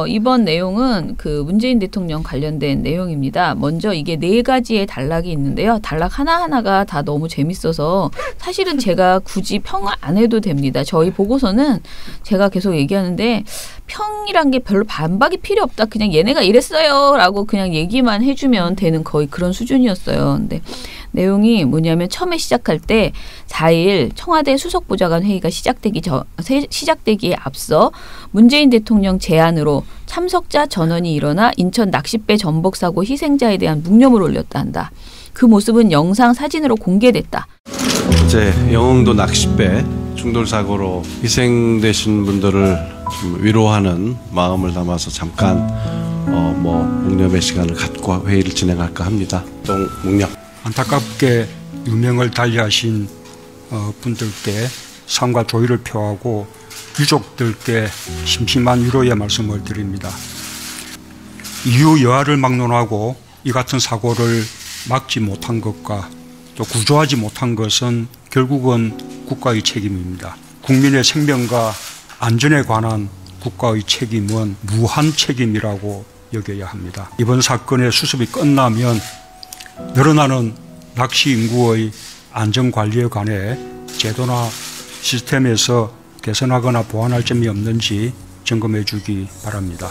이번 내용은 그 문재인 대통령 관련된 내용입니다. 먼저 이게 4가지의 단락이 있는데요. 단락 하나하나가 다 너무 재밌어서 사실은 제가 굳이 평 안 해도 됩니다. 저희 보고서는 제가 계속 얘기하는데 평이란 게 별로 반박이 필요 없다. 그냥 얘네가 이랬어요 라고 그냥 얘기만 해주면 되는 거의 그런 수준이었어요. 근데 내용이 뭐냐면 처음에 시작할 때 4일 청와대 수석보좌관 회의가 시작되기에 앞서 문재인 대통령 제안으로 참석자 전원이 일어나 인천 낚싯배 전복 사고 희생자에 대한 묵념을 올렸다 한다. 그 모습은 영상 사진으로 공개됐다. 어제 영흥도 낚싯배 충돌 사고로 희생되신 분들을 좀 위로하는 마음을 담아서 잠깐 묵념의 시간을 갖고 회의를 진행할까 합니다. 묵념. 안타깝게 유명을 달리하신 분들께 상과 조의를 표하고 유족들께 심심한 위로의 말씀을 드립니다. 이유 여하를 막론하고 이 같은 사고를 막지 못한 것과 또 구조하지 못한 것은 결국은 국가의 책임입니다. 국민의 생명과 안전에 관한 국가의 책임은 무한 책임이라고 여겨야 합니다. 이번 사건의 수습이 끝나면 늘어나는 낚시 인구의 안전관리에 관해 제도나 시스템에서 개선하거나 보완할 점이 없는지 점검해 주기 바랍니다.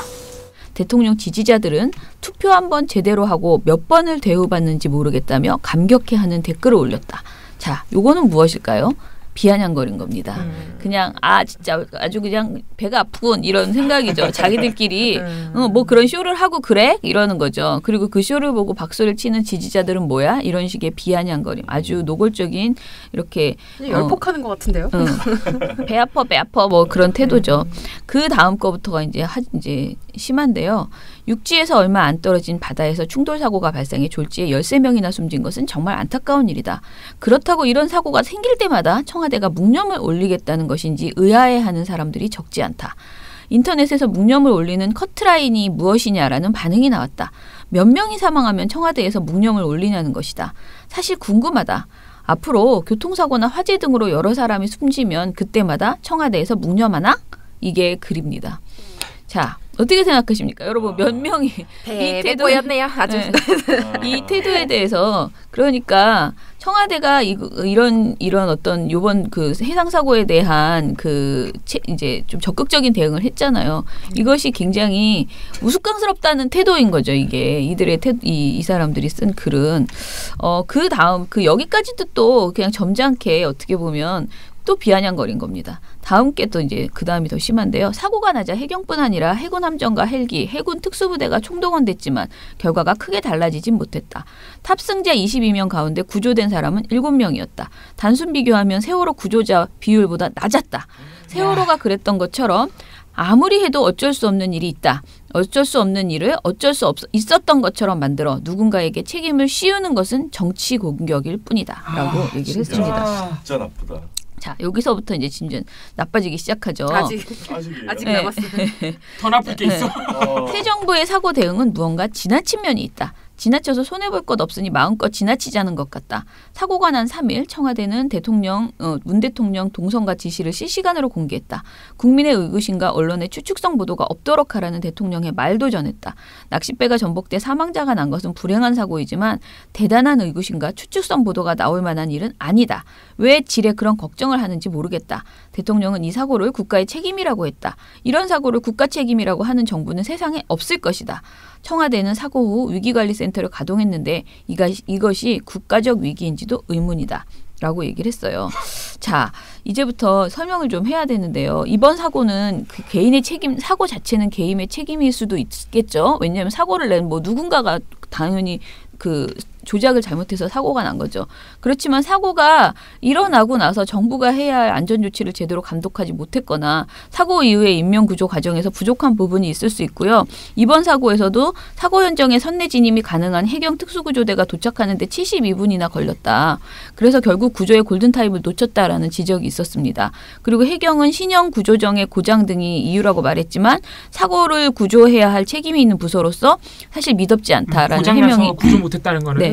대통령 지지자들은 투표 한번 제대로 하고 몇 번을 대우받는지 모르겠다며 감격해하는 댓글을 올렸다. 자, 요거는 무엇일까요? 비아냥거린 겁니다. 그냥 진짜 아주 그냥 배가 아프군 이런 생각이죠. 자기들끼리 뭐 그런 쇼를 하고 그래? 이러는 거죠. 그리고 그 쇼를 보고 박수를 치는 지지자들은 뭐야? 이런 식의 비아냥거림. 아주 노골적인 이렇게 열폭하는 것 같은데요. 배 아파 뭐 그런 태도죠. 그 다음 거부터가 이제 심한데요. 육지에서 얼마 안 떨어진 바다에서 충돌 사고가 발생해 졸지에 13명이나 숨진 것은 정말 안타까운 일이다. 그렇다고 이런 사고가 생길 때마다 청와대가 묵념을 올리겠다는 것인지 의아해하는 사람들이 적지 않다. 인터넷에서 묵념을 올리는 커트라인이 무엇이냐라는 반응이 나왔다. 몇 명이 사망하면 청와대에서 묵념을 올리냐는 것이다. 사실 궁금하다. 앞으로 교통사고나 화재 등으로 여러 사람이 숨지면 그때마다 청와대에서 묵념하나? 이게 글입니다. 자, 어떻게 생각하십니까? 여러분 몇 명이 이 태도였네요. 아주 이 태도에 대해서 그러니까 청와대가 이런 어떤 요번 그 해상 사고에 대한 이제 좀 적극적인 대응을 했잖아요. 이것이 굉장히 우스꽝스럽다는 태도인 거죠. 이게 이들의 이 사람들이 쓴 글은 그 다음 여기까지도 또 그냥 점잖게 어떻게 보면 또 비아냥거린 겁니다. 다음 게 또 이제 그 다음이 더 심한데요. 사고가 나자 해경뿐 아니라 해군 함정과 헬기, 해군 특수부대가 총동원됐지만 결과가 크게 달라지진 못했다. 탑승자 22명 가운데 구조된 사람은 7명이었다. 단순 비교하면 세월호 구조자 비율보다 낮았다. 세월호가 그랬던 것처럼 아무리 해도 어쩔 수 없는 일이 있다. 어쩔 수 없는 일을 있었던 것처럼 만들어 누군가에게 책임을 씌우는 것은 정치 공격일 뿐이다. 라고 얘기를 했습니다. 진짜 나쁘다. 자, 여기서부터 이제 진짜 나빠지기 시작하죠. 아직 남았어요. 더 나쁠 게 있어. 새 정부의 사고 대응은 무언가 지나친 면이 있다. 지나쳐서 손해볼 것 없으니 마음껏 지나치자는 것 같다. 사고가 난 3일 청와대는 문 대통령 동선과 지시를 실시간으로 공개했다. 국민의 의구심과 언론의 추측성 보도가 없도록 하라는 대통령의 말도 전했다. 낚싯배가 전복돼 사망자가 난 것은 불행한 사고이지만 대단한 의구심과 추측성 보도가 나올 만한 일은 아니다. 왜 질에 그런 걱정을 하는지 모르겠다. 대통령은 이 사고를 국가의 책임이라고 했다. 이런 사고를 국가 책임이라고 하는 정부는 세상에 없을 것이다. 청와대는 사고 후 위기관리센터를 가동했는데 이것이 국가적 위기인지도 의문이다. 라고 얘기를 했어요. 자, 이제부터 설명을 좀 해야 되는데요. 이번 사고는 개인의 책임, 사고 자체는 개인의 책임일 수도 있겠죠. 왜냐하면 사고를 낸 누군가가 당연히 조작을 잘못해서 사고가 난 거죠. 그렇지만 사고가 일어나고 나서 정부가 해야 할 안전조치를 제대로 감독하지 못했거나 사고 이후의 인명구조 과정에서 부족한 부분이 있을 수 있고요. 이번 사고에서도 사고 현장에 선내 진입이 가능한 해경 특수구조대가 도착하는데 72분이나 걸렸다. 그래서 결국 구조의 골든타임을 놓쳤다라는 지적이 있었습니다. 그리고 해경은 신형 구조정의 고장 등이 이유라고 말했지만 사고를 구조해야 할 책임이 있는 부서로서 사실 미덥지 않다라는 해명이 구조 못했다는 거는 네.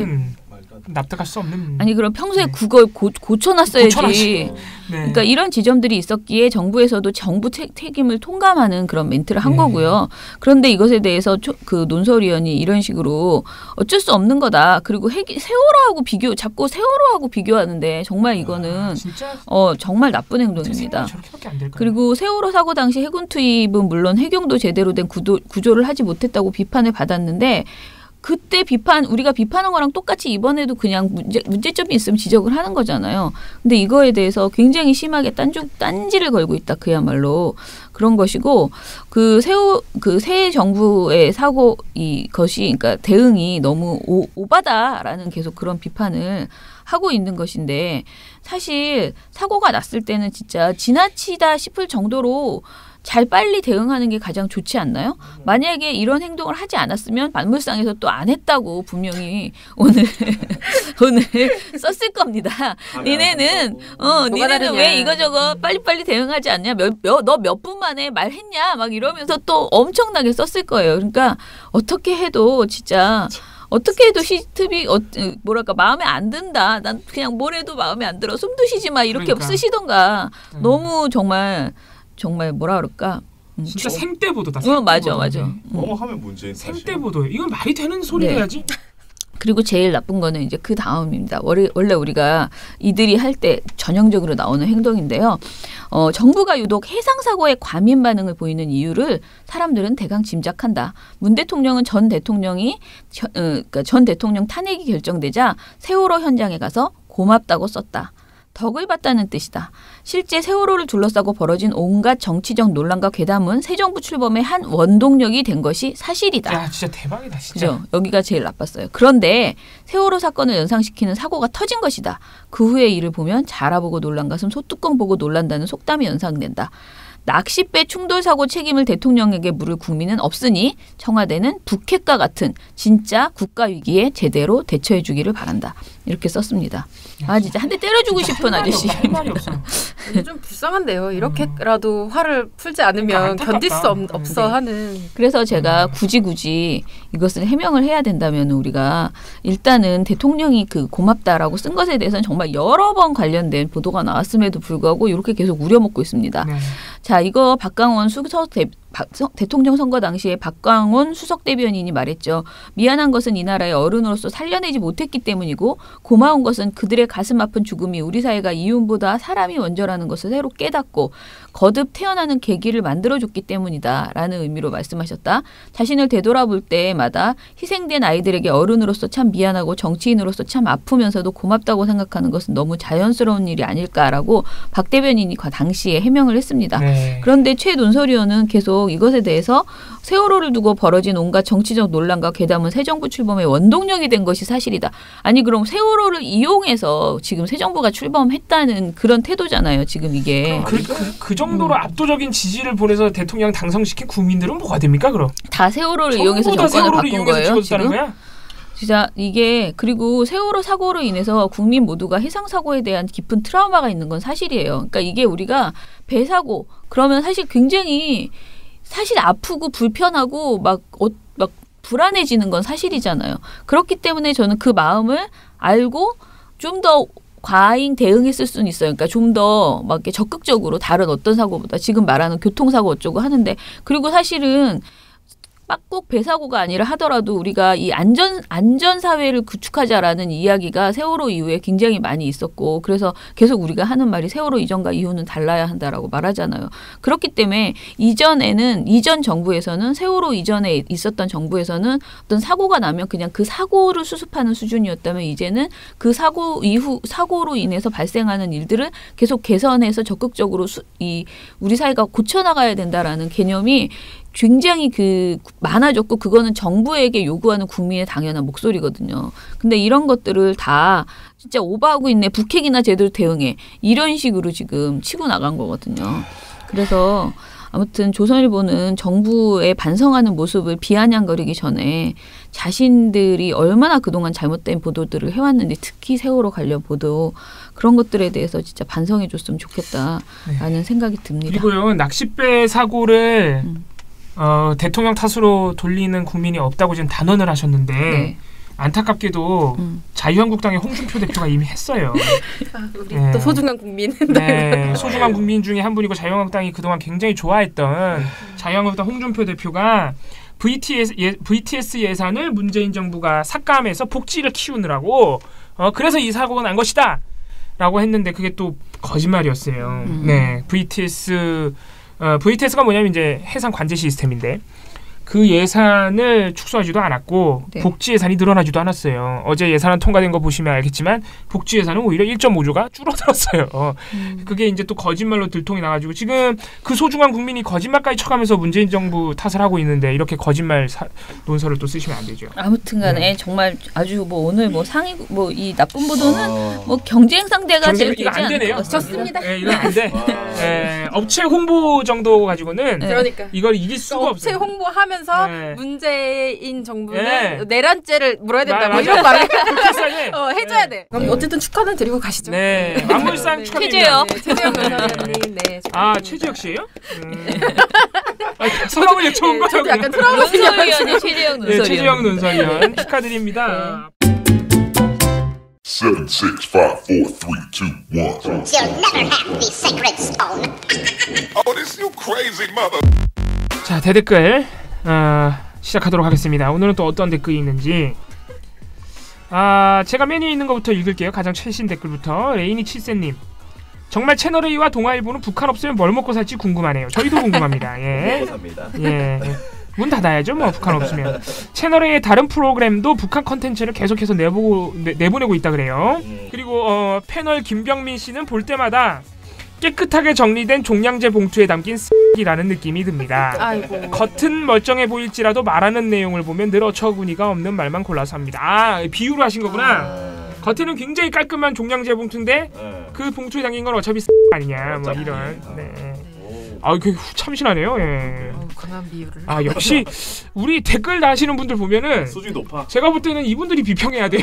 납득할 수 없는. 아니 그럼 평소에 그걸 고쳐놨어야지. 네. 그러니까 이런 지점들이 있었기에 정부에서도 정부 책임을 통감하는 그런 멘트를 한 거고요. 그런데 이것에 대해서 논설위원이 이런 식으로 어쩔 수 없는 거다. 그리고 세월호하고 자꾸 세월호하고 비교하는데 정말 이거는 정말 나쁜 행동입니다. 그리고 세월호 사고 당시 해군 투입은 물론 해경도 제대로 된 구조를 하지 못했다고 비판을 받았는데 그때 우리가 비판한 거랑 똑같이 이번에도 그냥 문제점이 있으면 지적을 하는 거잖아요. 근데 이거에 대해서 굉장히 심하게 딴지를 걸고 있다. 그야말로 그런 것이고 새 정부의 그러니까 대응이 너무 오바다라는 계속 그런 비판을 하고 있는 것인데 사실 사고가 났을 때는 진짜 지나치다 싶을 정도로 빨리 대응하는 게 가장 좋지 않나요? 만약에 이런 행동을 하지 않았으면 만물상에서 또 안 했다고 분명히 오늘 썼을 겁니다. 니네는 왜 이거저거 빨리빨리 대응하지 않냐? 너 몇 분 만에 말했냐? 막 이러면서 또 엄청나게 썼을 거예요. 그러니까 어떻게 해도 진짜 어떻게 해도 시트비 마음에 안 든다. 난 그냥 뭘 해도 마음에 안 들어. 숨도 쉬지 마. 이렇게 쓰시던가. 너무 정말 뭐라 그럴까? 진짜 생떼보도다. 맞아. 뭐뭐 하면 문제인 생떼보도. 이건 말이 되는 소리야지. 그리고 제일 나쁜 거는 이제 그 다음입니다. 원래 우리가 이들이 할 때 전형적으로 나오는 행동인데요. 정부가 유독 해상 사고에 과민 반응을 보이는 이유를 사람들은 대강 짐작한다. 문 대통령은 전 대통령 탄핵이 결정되자 세월호 현장에 가서 고맙다고 썼다. 덕을 봤다는 뜻이다. 실제 세월호를 둘러싸고 벌어진 온갖 정치적 논란과 괴담은 새 정부 출범의 한 원동력이 된 것이 사실이다. 야, 진짜 대박이다. 진짜. 그죠? 여기가 제일 나빴어요. 그런데 세월호 사건을 연상시키는 사고가 터진 것이다. 그 후의 일을 보면 자라보고 놀란 가슴 소뚜껑 보고 놀란다는 속담이 연상된다. 낚싯배 충돌 사고 책임을 대통령에게 물을 국민은 없으니 청와대는 북핵과 같은 진짜 국가 위기에 제대로 대처해 주기를 바란다. 이렇게 썼습니다. 진짜 한 대 때려주고 싶은 아저씨. 좀 불쌍한데요. 이렇게라도 화를 풀지 않으면 견딜 수 없어 하는. 그래서 제가 굳이 이것을 해명을 해야 된다면 우리가 일단은 대통령이 고맙다라고 쓴 것에 대해서는 정말 여러 번 관련된 보도가 나왔음에도 불구하고 이렇게 계속 우려먹고 있습니다. 자, 이거 박강원 대통령 선거 당시에 박광원 수석 대변인이 말했죠. 미안한 것은 이 나라의 어른으로서 살려내지 못했기 때문이고 고마운 것은 그들의 가슴 아픈 죽음이 우리 사회가 이윤보다 사람이 먼저라는 것을 새로 깨닫고 거듭 태어나는 계기를 만들어줬기 때문이다 라는 의미로 말씀하셨다. 자신을 되돌아볼 때마다 희생된 아이들에게 어른으로서 참 미안하고 정치인으로서 참 아프면서도 고맙다고 생각하는 것은 너무 자연스러운 일이 아닐까라고 박 대변인이 당시에 해명을 했습니다. 그런데 최 논설위원은 계속 이것에 대해서 세월호를 두고 벌어진 온갖 정치적 논란과 괴담은 새 정부 출범의 원동력이 된 것이 사실이다. 아니 그럼 세월호를 이용해서 지금 새 정부가 출범했다는 그런 태도잖아요. 지금 이게. 그 정도로 압도적인 지지를 보내서 대통령 당선시킨 국민들은 뭐가 됩니까 그럼? 다 세월호를 이용해서 정권을 바꾼 거예요. 지금? 거야? 진짜 이게 그리고 세월호 사고로 인해서 국민 모두가 해상 사고에 대한 깊은 트라우마가 있는 건 사실이에요. 그러니까 이게 우리가 배 사고 그러면 사실 굉장히 아프고 불편하고 막 불안해지는 건 사실이잖아요. 그렇기 때문에 저는 그 마음을 알고 좀 더 과잉 대응했을 수는 있어요. 그러니까 좀 더 막 적극적으로 다른 어떤 사고보다 지금 말하는 교통사고 어쩌고 하는데 그리고 사실은 꼭 배사고가 아니라 하더라도 우리가 이 안전 사회를 구축하자라는 이야기가 세월호 이후에 굉장히 많이 있었고 그래서 계속 우리가 하는 말이 세월호 이전과 이후는 달라야 한다라고 말하잖아요. 그렇기 때문에 이전 정부에서는 세월호 이전에 있었던 정부에서는 어떤 사고가 나면 그냥 그 사고를 수습하는 수준이었다면 이제는 그 사고로 인해서 발생하는 일들을 계속 개선해서 적극적으로 우리 사회가 고쳐나가야 된다라는 개념이 굉장히 많아졌고 그거는 정부에게 요구하는 국민의 당연한 목소리거든요. 근데 이런 것들을 다 진짜 오버하고 있네. 북핵이나 제대로 대응해. 이런 식으로 지금 치고 나간 거거든요. 그래서 아무튼 조선일보는 정부의 반성하는 모습을 비아냥거리기 전에 자신들이 얼마나 그동안 잘못된 보도들을 해왔는지 특히 세월호 관련 보도 그런 것들에 대해서 진짜 반성해 줬으면 좋겠다라는 생각이 듭니다. 그리고요. 낚싯배 사고를 대통령 탓으로 돌리는 국민이 없다고 지금 단언을 하셨는데 안타깝게도 자유한국당의 홍준표 대표가 이미 했어요. 우리 또 소중한 국민. 소중한 국민 중에 한 분이고 자유한국당이 그동안 굉장히 좋아했던 자유한국당 홍준표 대표가 VTS 예산을 문재인 정부가 삭감해서 복지를 키우느라고 그래서 이 사고가 난 것이다 라고 했는데 그게 또 거짓말이었어요. VTS가 뭐냐면 이제 해상 관제 시스템인데 그 예산을 축소하지도 않았고 네. 복지 예산이 늘어나지도 않았어요. 어제 예산안 통과된 거 보시면 알겠지만 복지 예산은 오히려 1.5조가 줄어들었어요. 그게 이제 또 거짓말로 들통이 나가지고 지금 그 소중한 국민이 거짓말까지 쳐가면서 문재인 정부 탓을 하고 있는데 이렇게 거짓말 논설을 또 쓰시면 안 되죠. 아무튼간에 정말 아주 뭐 오늘 뭐 상위 뭐 이 나쁜 보도는 뭐 경쟁 상대가 제일 되지 안 되네요. 않을까 좋습니다. 네, 이건 안 돼. 업체 홍보 정도 가지고는 그러니까 이걸 이길 수가 업체 없어요. 홍보하면서 네. 문재인 정부는 네. 내란죄를 물어야 된다. 뭐 맞아. 이런 말을 불쌍해. 해줘야 돼. 그럼 어쨌든 축하는 드리고 가시죠. 네, 만물상 최재혁. 최재혁 변호사님. 네. 최재혁 씨예요? 성함을 여쭤본 거예요. 저도 약간 트라우마 논설위원이 최재혁 논설위원. 네, 최재혁 논설위원 축하드립니다. 7, 6, 5, 4, 3, 2, 1. You'll never have the sacred stone. Oh, this you crazy mother. 자, 대댓글 시작하도록 하겠습니다. 오늘은 또 어떤 댓글이 있는지 제가 메뉴에 있는 것부터 읽을게요. 가장 최신 댓글부터 레이니 칠세님. 정말 채널A와 동아일보는 북한 없으면 뭘 먹고 살지 궁금하네요. 저희도 궁금합니다. 예. 먹고 삽니다. 예. 문 닫아야죠. 뭐 북한 없으면. 채널A의 다른 프로그램도 북한 컨텐츠를 계속해서 내보내고 있다 그래요. 그리고 패널 김병민 씨는 볼 때마다 깨끗하게 정리된 종량제 봉투에 담긴 쓰기라는 느낌이 듭니다. 아이고. 겉은 멀쩡해 보일지라도 말하는 내용을 보면 늘 어처구니가 없는 말만 골라서 합니다. 비유로 하신 거구나. 겉에는 굉장히 깔끔한 종량제 봉투인데 그 봉투에 담긴 건 어차피 아니냐 뭐 이런. 네. 그 참신하네요. 예. 그만 비유를. 역시 우리 댓글 다시는 분들 보면은 수준이 높아. 제가 볼 때는 이분들이 비평해야 돼요.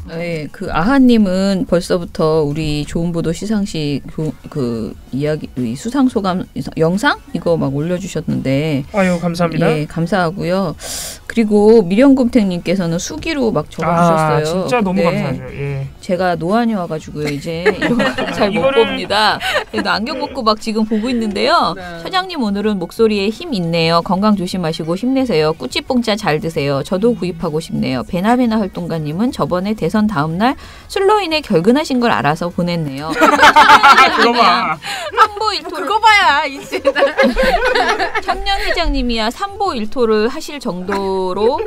네, 그 아하님은 벌써부터 우리 좋은 보도 시상식 그 이야기 수상 소감 영상 이거 막 올려주셨는데. 아유 감사합니다. 예, 감사하고요. 그리고 미령곰탱님께서는 수기로 막 적어주셨어요. 진짜 너무 감사하죠. 예. 제가 노안이 와가지고요 이제 이런 거 잘 못 봅니다. 그래도 안경 벗고 막 지금 보고 있는데요. 처장님 오늘은 목소리에 힘 있네요. 건강 조심하시고 힘내세요. 꾸찌뽕짜 잘 드세요. 저도 구입하고 싶네요. 베나베나 활동가님은 저번에 대선 다음 날 술로 인해 결근하신 걸 알아서 보냈네요. 그거 봐. 삼보 일토 그거 봐야 이제. 청년 회장님이야 삼보 일토를 하실 정도로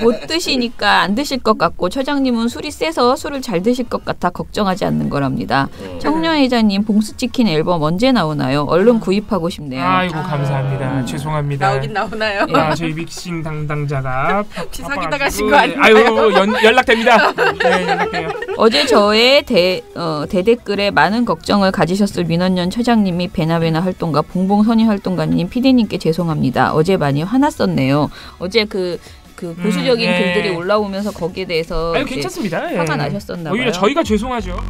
못 드시니까 안 드실 것 같고 처장님은 술이 세서 술을 잘 드실 것 같아 걱정하지 않는 거랍니다. 청년 회장님 봉수치킨 앨범 언제 나오나요? 얼른 구입하고 싶네요. 아이고 감사합니다. 죄송합니다. 나오긴 나오나요? 저희 믹싱 담당자가 혹시 사귀다 가신 거 아닌가요? 연락됩니다. 네, 연락돼요. 어제 저의 대댓글에 많은 걱정을 가지셨을 민원연 처장님이 베나베나 활동가 봉봉선이 활동가님 PD님께 죄송합니다. 어제 많이 화났었네요. 어제 그 보수적인 글들이 올라오면서 거기에 대해서 괜찮습니다. 화가 나셨었나 봐요. 오히려 저희가 죄송하죠.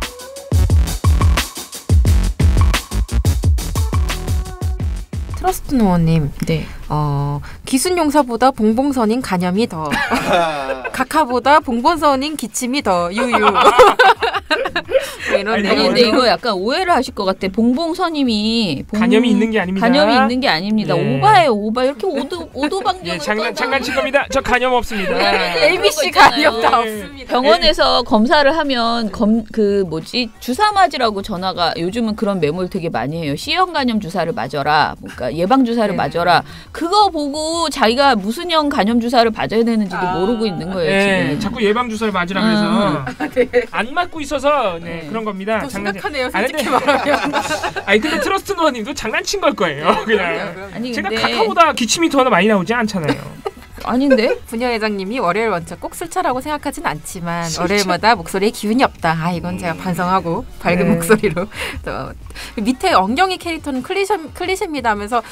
트러스트 노원님, 네. 기순용사보다 봉봉선인 간염이 더, 각하보다 봉봉선인 기침이 더, 유유. 아니 근데 이거 약간 오해를 하실 것 같아. 봉봉선님이 간염이 있는 게 아닙니다. 간염이 있는 게 아닙니다. 네. 오바예요, 오바. 이렇게 오도방정을 장난친 겁니다. 저 간염 없습니다. ABC 간염 다 없습니다. 병원에서 검사를 하면 주사 맞으라고 전화가 요즘은 그런 메모를 되게 많이 해요. C형 간염 주사를 맞아라. 그러니까 예방 주사를 맞아라. 그거 보고 자기가 무슨 형 간염 주사를 맞아야 되는지도 모르고 있는 거예요. 지금. 자꾸 예방 주사를 맞으라 그래서 안 맞고 있어서 그런 겁니다. 더 심각하네요, 아니, 솔직히 말하면. 아니 근데 트러스트 노아님도 장난친 걸 거예요. 그냥. 아니, 제가 근데... 카카보다 기침이 더 많이 나오지 않잖아요. 아닌데? 분녀회장님이 월요일 원체 꼭 술차라고 생각하진 않지만 월요일마다 목소리에 기운이 없다. 이건 제가 반성하고 밝은 목소리로. 밑에 엉경이 캐릭터는 클리셰입니다 하면서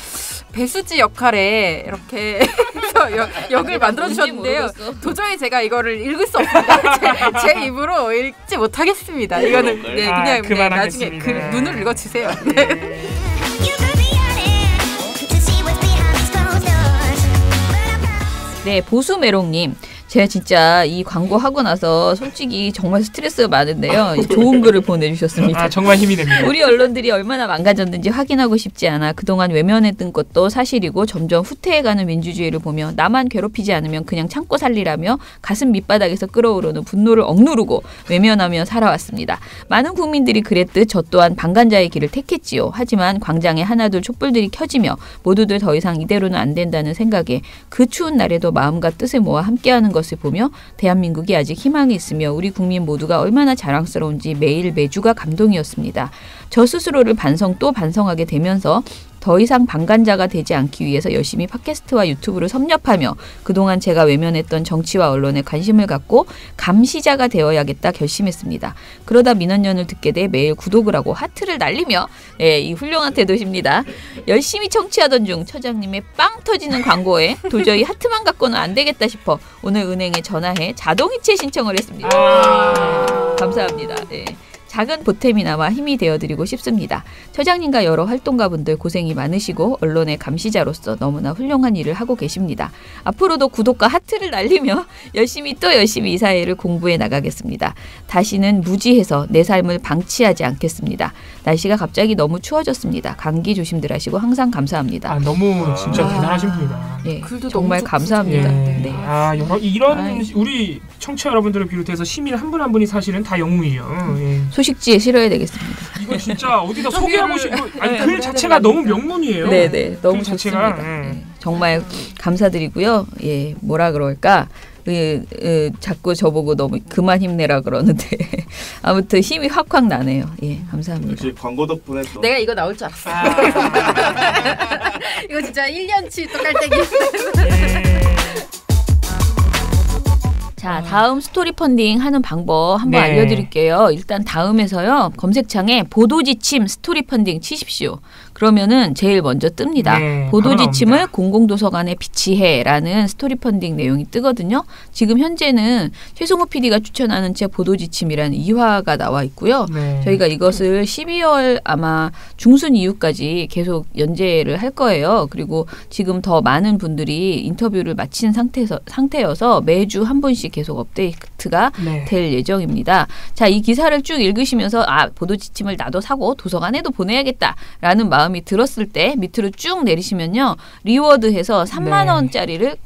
배수지 역할에 이렇게 해서 역을 만들어주셨는데요. 도저히 제가 이거를 읽을 수 없습니다. 제 입으로 읽지 못하겠습니다. 이거는 그냥 나중에 눈을 읽어주세요. 네, 보수메롱님. 제가 진짜 이 광고 하고 나서 솔직히 정말 스트레스가 많은데요. 좋은 글을 보내주셨습니다. 아, 정말 힘이 됩니다. 우리 언론들이 얼마나 망가졌는지 확인하고 싶지 않아 그동안 외면했던 것도 사실이고 점점 후퇴해가는 민주주의를 보며 나만 괴롭히지 않으면 그냥 참고 살리라며 가슴 밑바닥에서 끓어오르는 분노를 억누르고 외면하며 살아왔습니다. 많은 국민들이 그랬듯 저 또한 방관자의 길을 택했지요. 하지만 광장에 하나둘 촛불들이 켜지며 모두들 더 이상 이대로는 안 된다는 생각에 그 추운 날에도 마음과 뜻을 모아 함께하는 것을 보며 대한민국이 아직 희망이 있으며 우리 국민 모두가 얼마나 자랑스러운지 매일 매주가 감동이었습니다. 저 스스로를 반성 또 반성하게 되면서 더 이상 방관자가 되지 않기 위해서 열심히 팟캐스트와 유튜브를 섭렵하며 그동안 제가 외면했던 정치와 언론에 관심을 갖고 감시자가 되어야겠다 결심했습니다. 그러다 민원연을 듣게 돼 매일 구독을 하고 하트를 날리며 이 훌륭한 태도십니다. 열심히 청취하던 중 처장님의 빵 터지는 광고에 도저히 하트만 갖고는 안 되겠다 싶어 오늘 은행에 전화해 자동이체 신청을 했습니다. 감사합니다. 네. 작은 보탬이나마 힘이 되어드리고 싶습니다. 처장님과 여러 활동가분들 고생이 많으시고 언론의 감시자로서 너무나 훌륭한 일을 하고 계십니다. 앞으로도 구독과 하트를 날리며 열심히 이 사회를 공부해 나가겠습니다. 다시는 무지해서 내 삶을 방치하지 않겠습니다. 날씨가 갑자기 너무 추워졌습니다. 감기 조심들 하시고 항상 감사합니다. 너무 진짜 대단하신 분이다. 예, 정말 감사합니다. 네. 이런 우리 청취자 여러분들을 비롯해서 시민 한 분 한 분이 사실은 다 영웅이에요. 예. 소식지에 실어야 되겠습니다. 이거 진짜 어디다 소개하고 싶고 글 자체가 너무 명문이에요. 네네, 너무 자체가. 좋습니다. 정말 감사드리고요. 예, 뭐라 그럴까? 자꾸 저보고 너무 그만 힘내라 그러는데 아무튼 힘이 확확 나네요. 예, 감사합니다. 역시 광고 덕분에 또 내가 이거 나올 줄 알았어. 이거 진짜 1년치 또 깔때기. 자, 다음 스토리 펀딩 하는 방법 한번 알려드릴게요. 일단 다음에서요. 검색창에 보도지침 스토리 펀딩 치십시오. 그러면은 제일 먼저 뜹니다. 보도지침을 공공도서관에 비치해라는 스토리 펀딩 내용이 뜨거든요. 지금 현재는 최승호 PD가 추천하는 책 보도지침이라는 2화가 나와 있고요. 저희가 이것을 12월 아마 중순 이후까지 계속 연재를 할 거예요. 그리고 지금 더 많은 분들이 인터뷰를 마친 상태여서 매주 한 분씩 계속 업데이트가 될 예정입니다. 자, 이 기사를 쭉 읽으시면서 보도지침을 나도 사고 도서관에도 보내야겠다라는 마음이 들었을 때 밑으로 쭉 내리시면요. 리워드해서 3만 원짜리를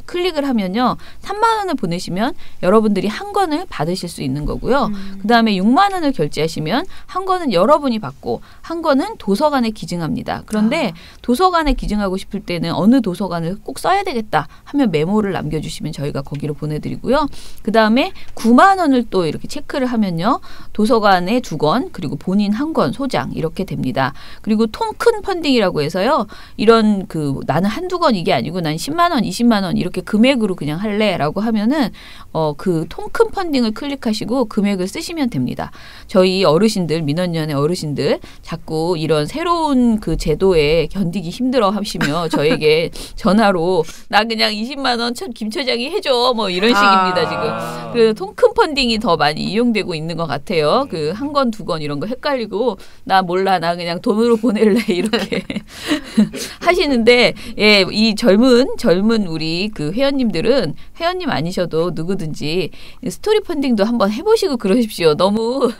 클릭을 하면요. 3만 원을 보내시면 여러분들이 한 권을 받으실 수 있는 거고요. 그다음에 6만 원을 결제하시면 한 권은 여러분이 받고 한 권은 도서관에 기증합니다. 그런데 도서관에 기증하고 싶을 때는 어느 도서관을 꼭 써야 되겠다 하면 메모를 남겨주시면 저희가 거기로 보내드리고요. 그다음에 9만 원을 또 이렇게 체크를 하면요. 도서관에 2권 그리고 본인 한 권 소장 이렇게 됩니다. 그리고 통 큰 펀딩이라고 해서요. 이런 나는 한두 권 이게 아니고 난 10만 원, 20만 원 이렇게 금액으로 그냥 할래라고 하면은 그 통 큰 펀딩을 클릭하시고 금액을 쓰시면 됩니다. 저희 어르신들 민원연의 어르신들 자꾸 이런 새로운 그 제도에 견디기 힘들어 하시며 저에게 전화로 나 그냥 20만 원 김 처장이 해줘 뭐 이런 식입니다. 지금 그 통 큰 펀딩이 더 많이 이용되고 있는 것 같아요. 그 한 권, 2권 이런 거 헷갈리고 나 몰라 나 그냥 돈으로 보낼래 이렇게 하시는데 이 젊은 우리 그 회원님들은 회원님 아니셔도 누구든지 스토리 펀딩도 한번 해보시고 그러십시오. 너무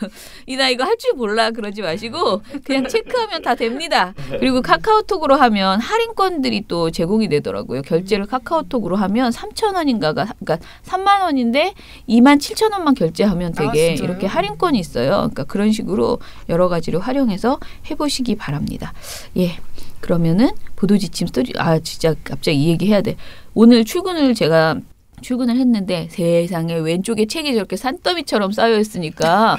나 이거 할 줄 몰라 그러지 마시고 그냥 체크하면 다 됩니다. 그리고 카카오톡으로 하면 할인권들이 또 제공이 되더라고요. 결제를 카카오톡으로 하면 3,000원인가가 그러니까 3만 원인데 27,000원만 결제하면 되게 이렇게 할인권이 있어요. 그러니까 그런 식으로 여러 가지를 활용해서 해보시기 바랍니다. 예. 그러면은 보도지침 스토리 진짜 갑자기 이 얘기 해야 돼. 오늘 제가 출근을 했는데 세상에 왼쪽에 책이 저렇게 산더미처럼 쌓여 있으니까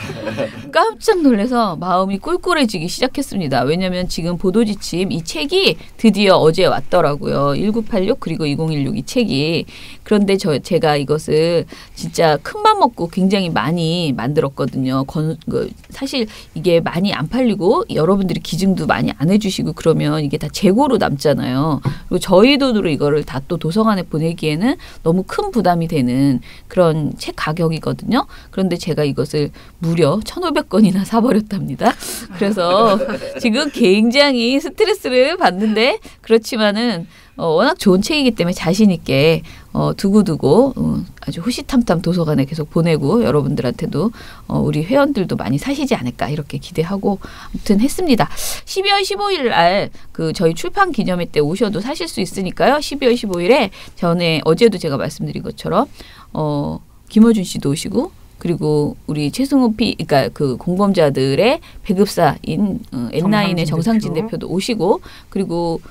깜짝 놀라서 마음이 꿀꿀해지기 시작했습니다. 왜냐하면 지금 보도지침 이 책이 드디어 어제 왔더라고요. 1986 그리고 2016 이 책이. 그런데 제가 이것을 진짜 큰맘 먹고 굉장히 많이 만들었거든요. 사실 이게 많이 안 팔리고 여러분들이 기증도 많이 안 해주시고 그러면 이게 다 재고로 남잖아요. 그리고 저희 돈으로 이거를 다 또 도서관에 보내기에는 너무 큰 부담이 되는 그런 책 가격이거든요. 그런데 제가 이것을 무려 1,500권이나 사버렸답니다. 그래서 지금 굉장히 스트레스를 받는데 그렇지만은 워낙 좋은 책이기 때문에 자신 있게 두고두고 아주 호시탐탐 도서관에 계속 보내고 여러분들한테도 우리 회원들도 많이 사시지 않을까 이렇게 기대하고 아무튼 했습니다. 12월 15일 날 그 저희 출판 기념회 때 오셔도 사실 수 있으니까요. 12월 15일에 전에 어제도 제가 말씀드린 것처럼 김어준 씨도 오시고 그리고 우리 최승호 그러니까 그 공범자들의 배급사인 N9의 정상진 대표도 오시고 그리고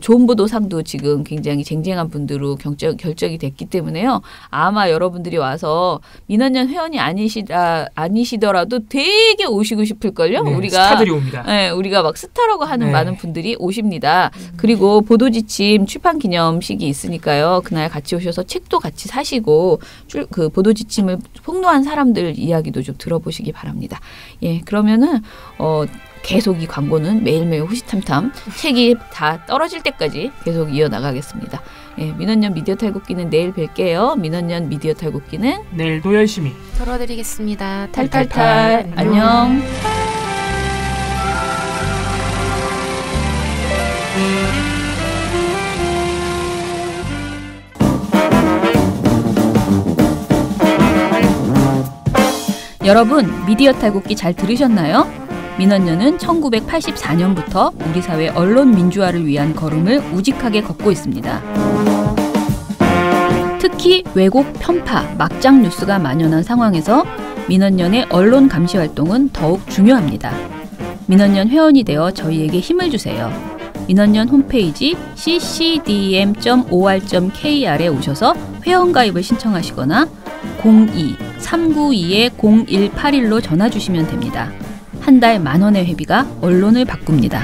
좋은 보도상도 지금 굉장히 쟁쟁한 분들로 결정이 됐기 때문에요. 아마 여러분들이 와서 민원연 회원이 아니시더라도 되게 오시고 싶을걸요. 네, 우리가 스타들이 옵니다. 네, 우리가 막 스타라고 하는 많은 분들이 오십니다. 그리고 보도지침 출판 기념식이 있으니까요. 그날 같이 오셔서 책도 같이 사시고 그 보도지침을 폭로한 사람들 이야기도 좀 들어보시기 바랍니다. 예, 그러면은 계속 이 광고는 매일매일 호시탐탐 책이 다 떨어질 때까지 계속 이어나가겠습니다. 예, 민원연 미디어 탈곡기는 내일 뵐게요. 민원연 미디어 탈곡기는 내일도 열심히 털어드리겠습니다. 탈탈탈. 안녕. 여러분, 미디어 탈곡기 잘 들으셨나요? 민원연은 1984년부터 우리 사회 언론 민주화를 위한 걸음을 우직하게 걷고 있습니다. 특히 왜곡, 편파, 막장 뉴스가 만연한 상황에서 민원연의 언론 감시 활동은 더욱 중요합니다. 민원연 회원이 되어 저희에게 힘을 주세요. 민원연 홈페이지 ccdm.or.kr에 오셔서 회원가입을 신청하시거나 02-392-0181로 전화 주시면 됩니다. 한 달 10,000원의 회비가 언론을 바꿉니다.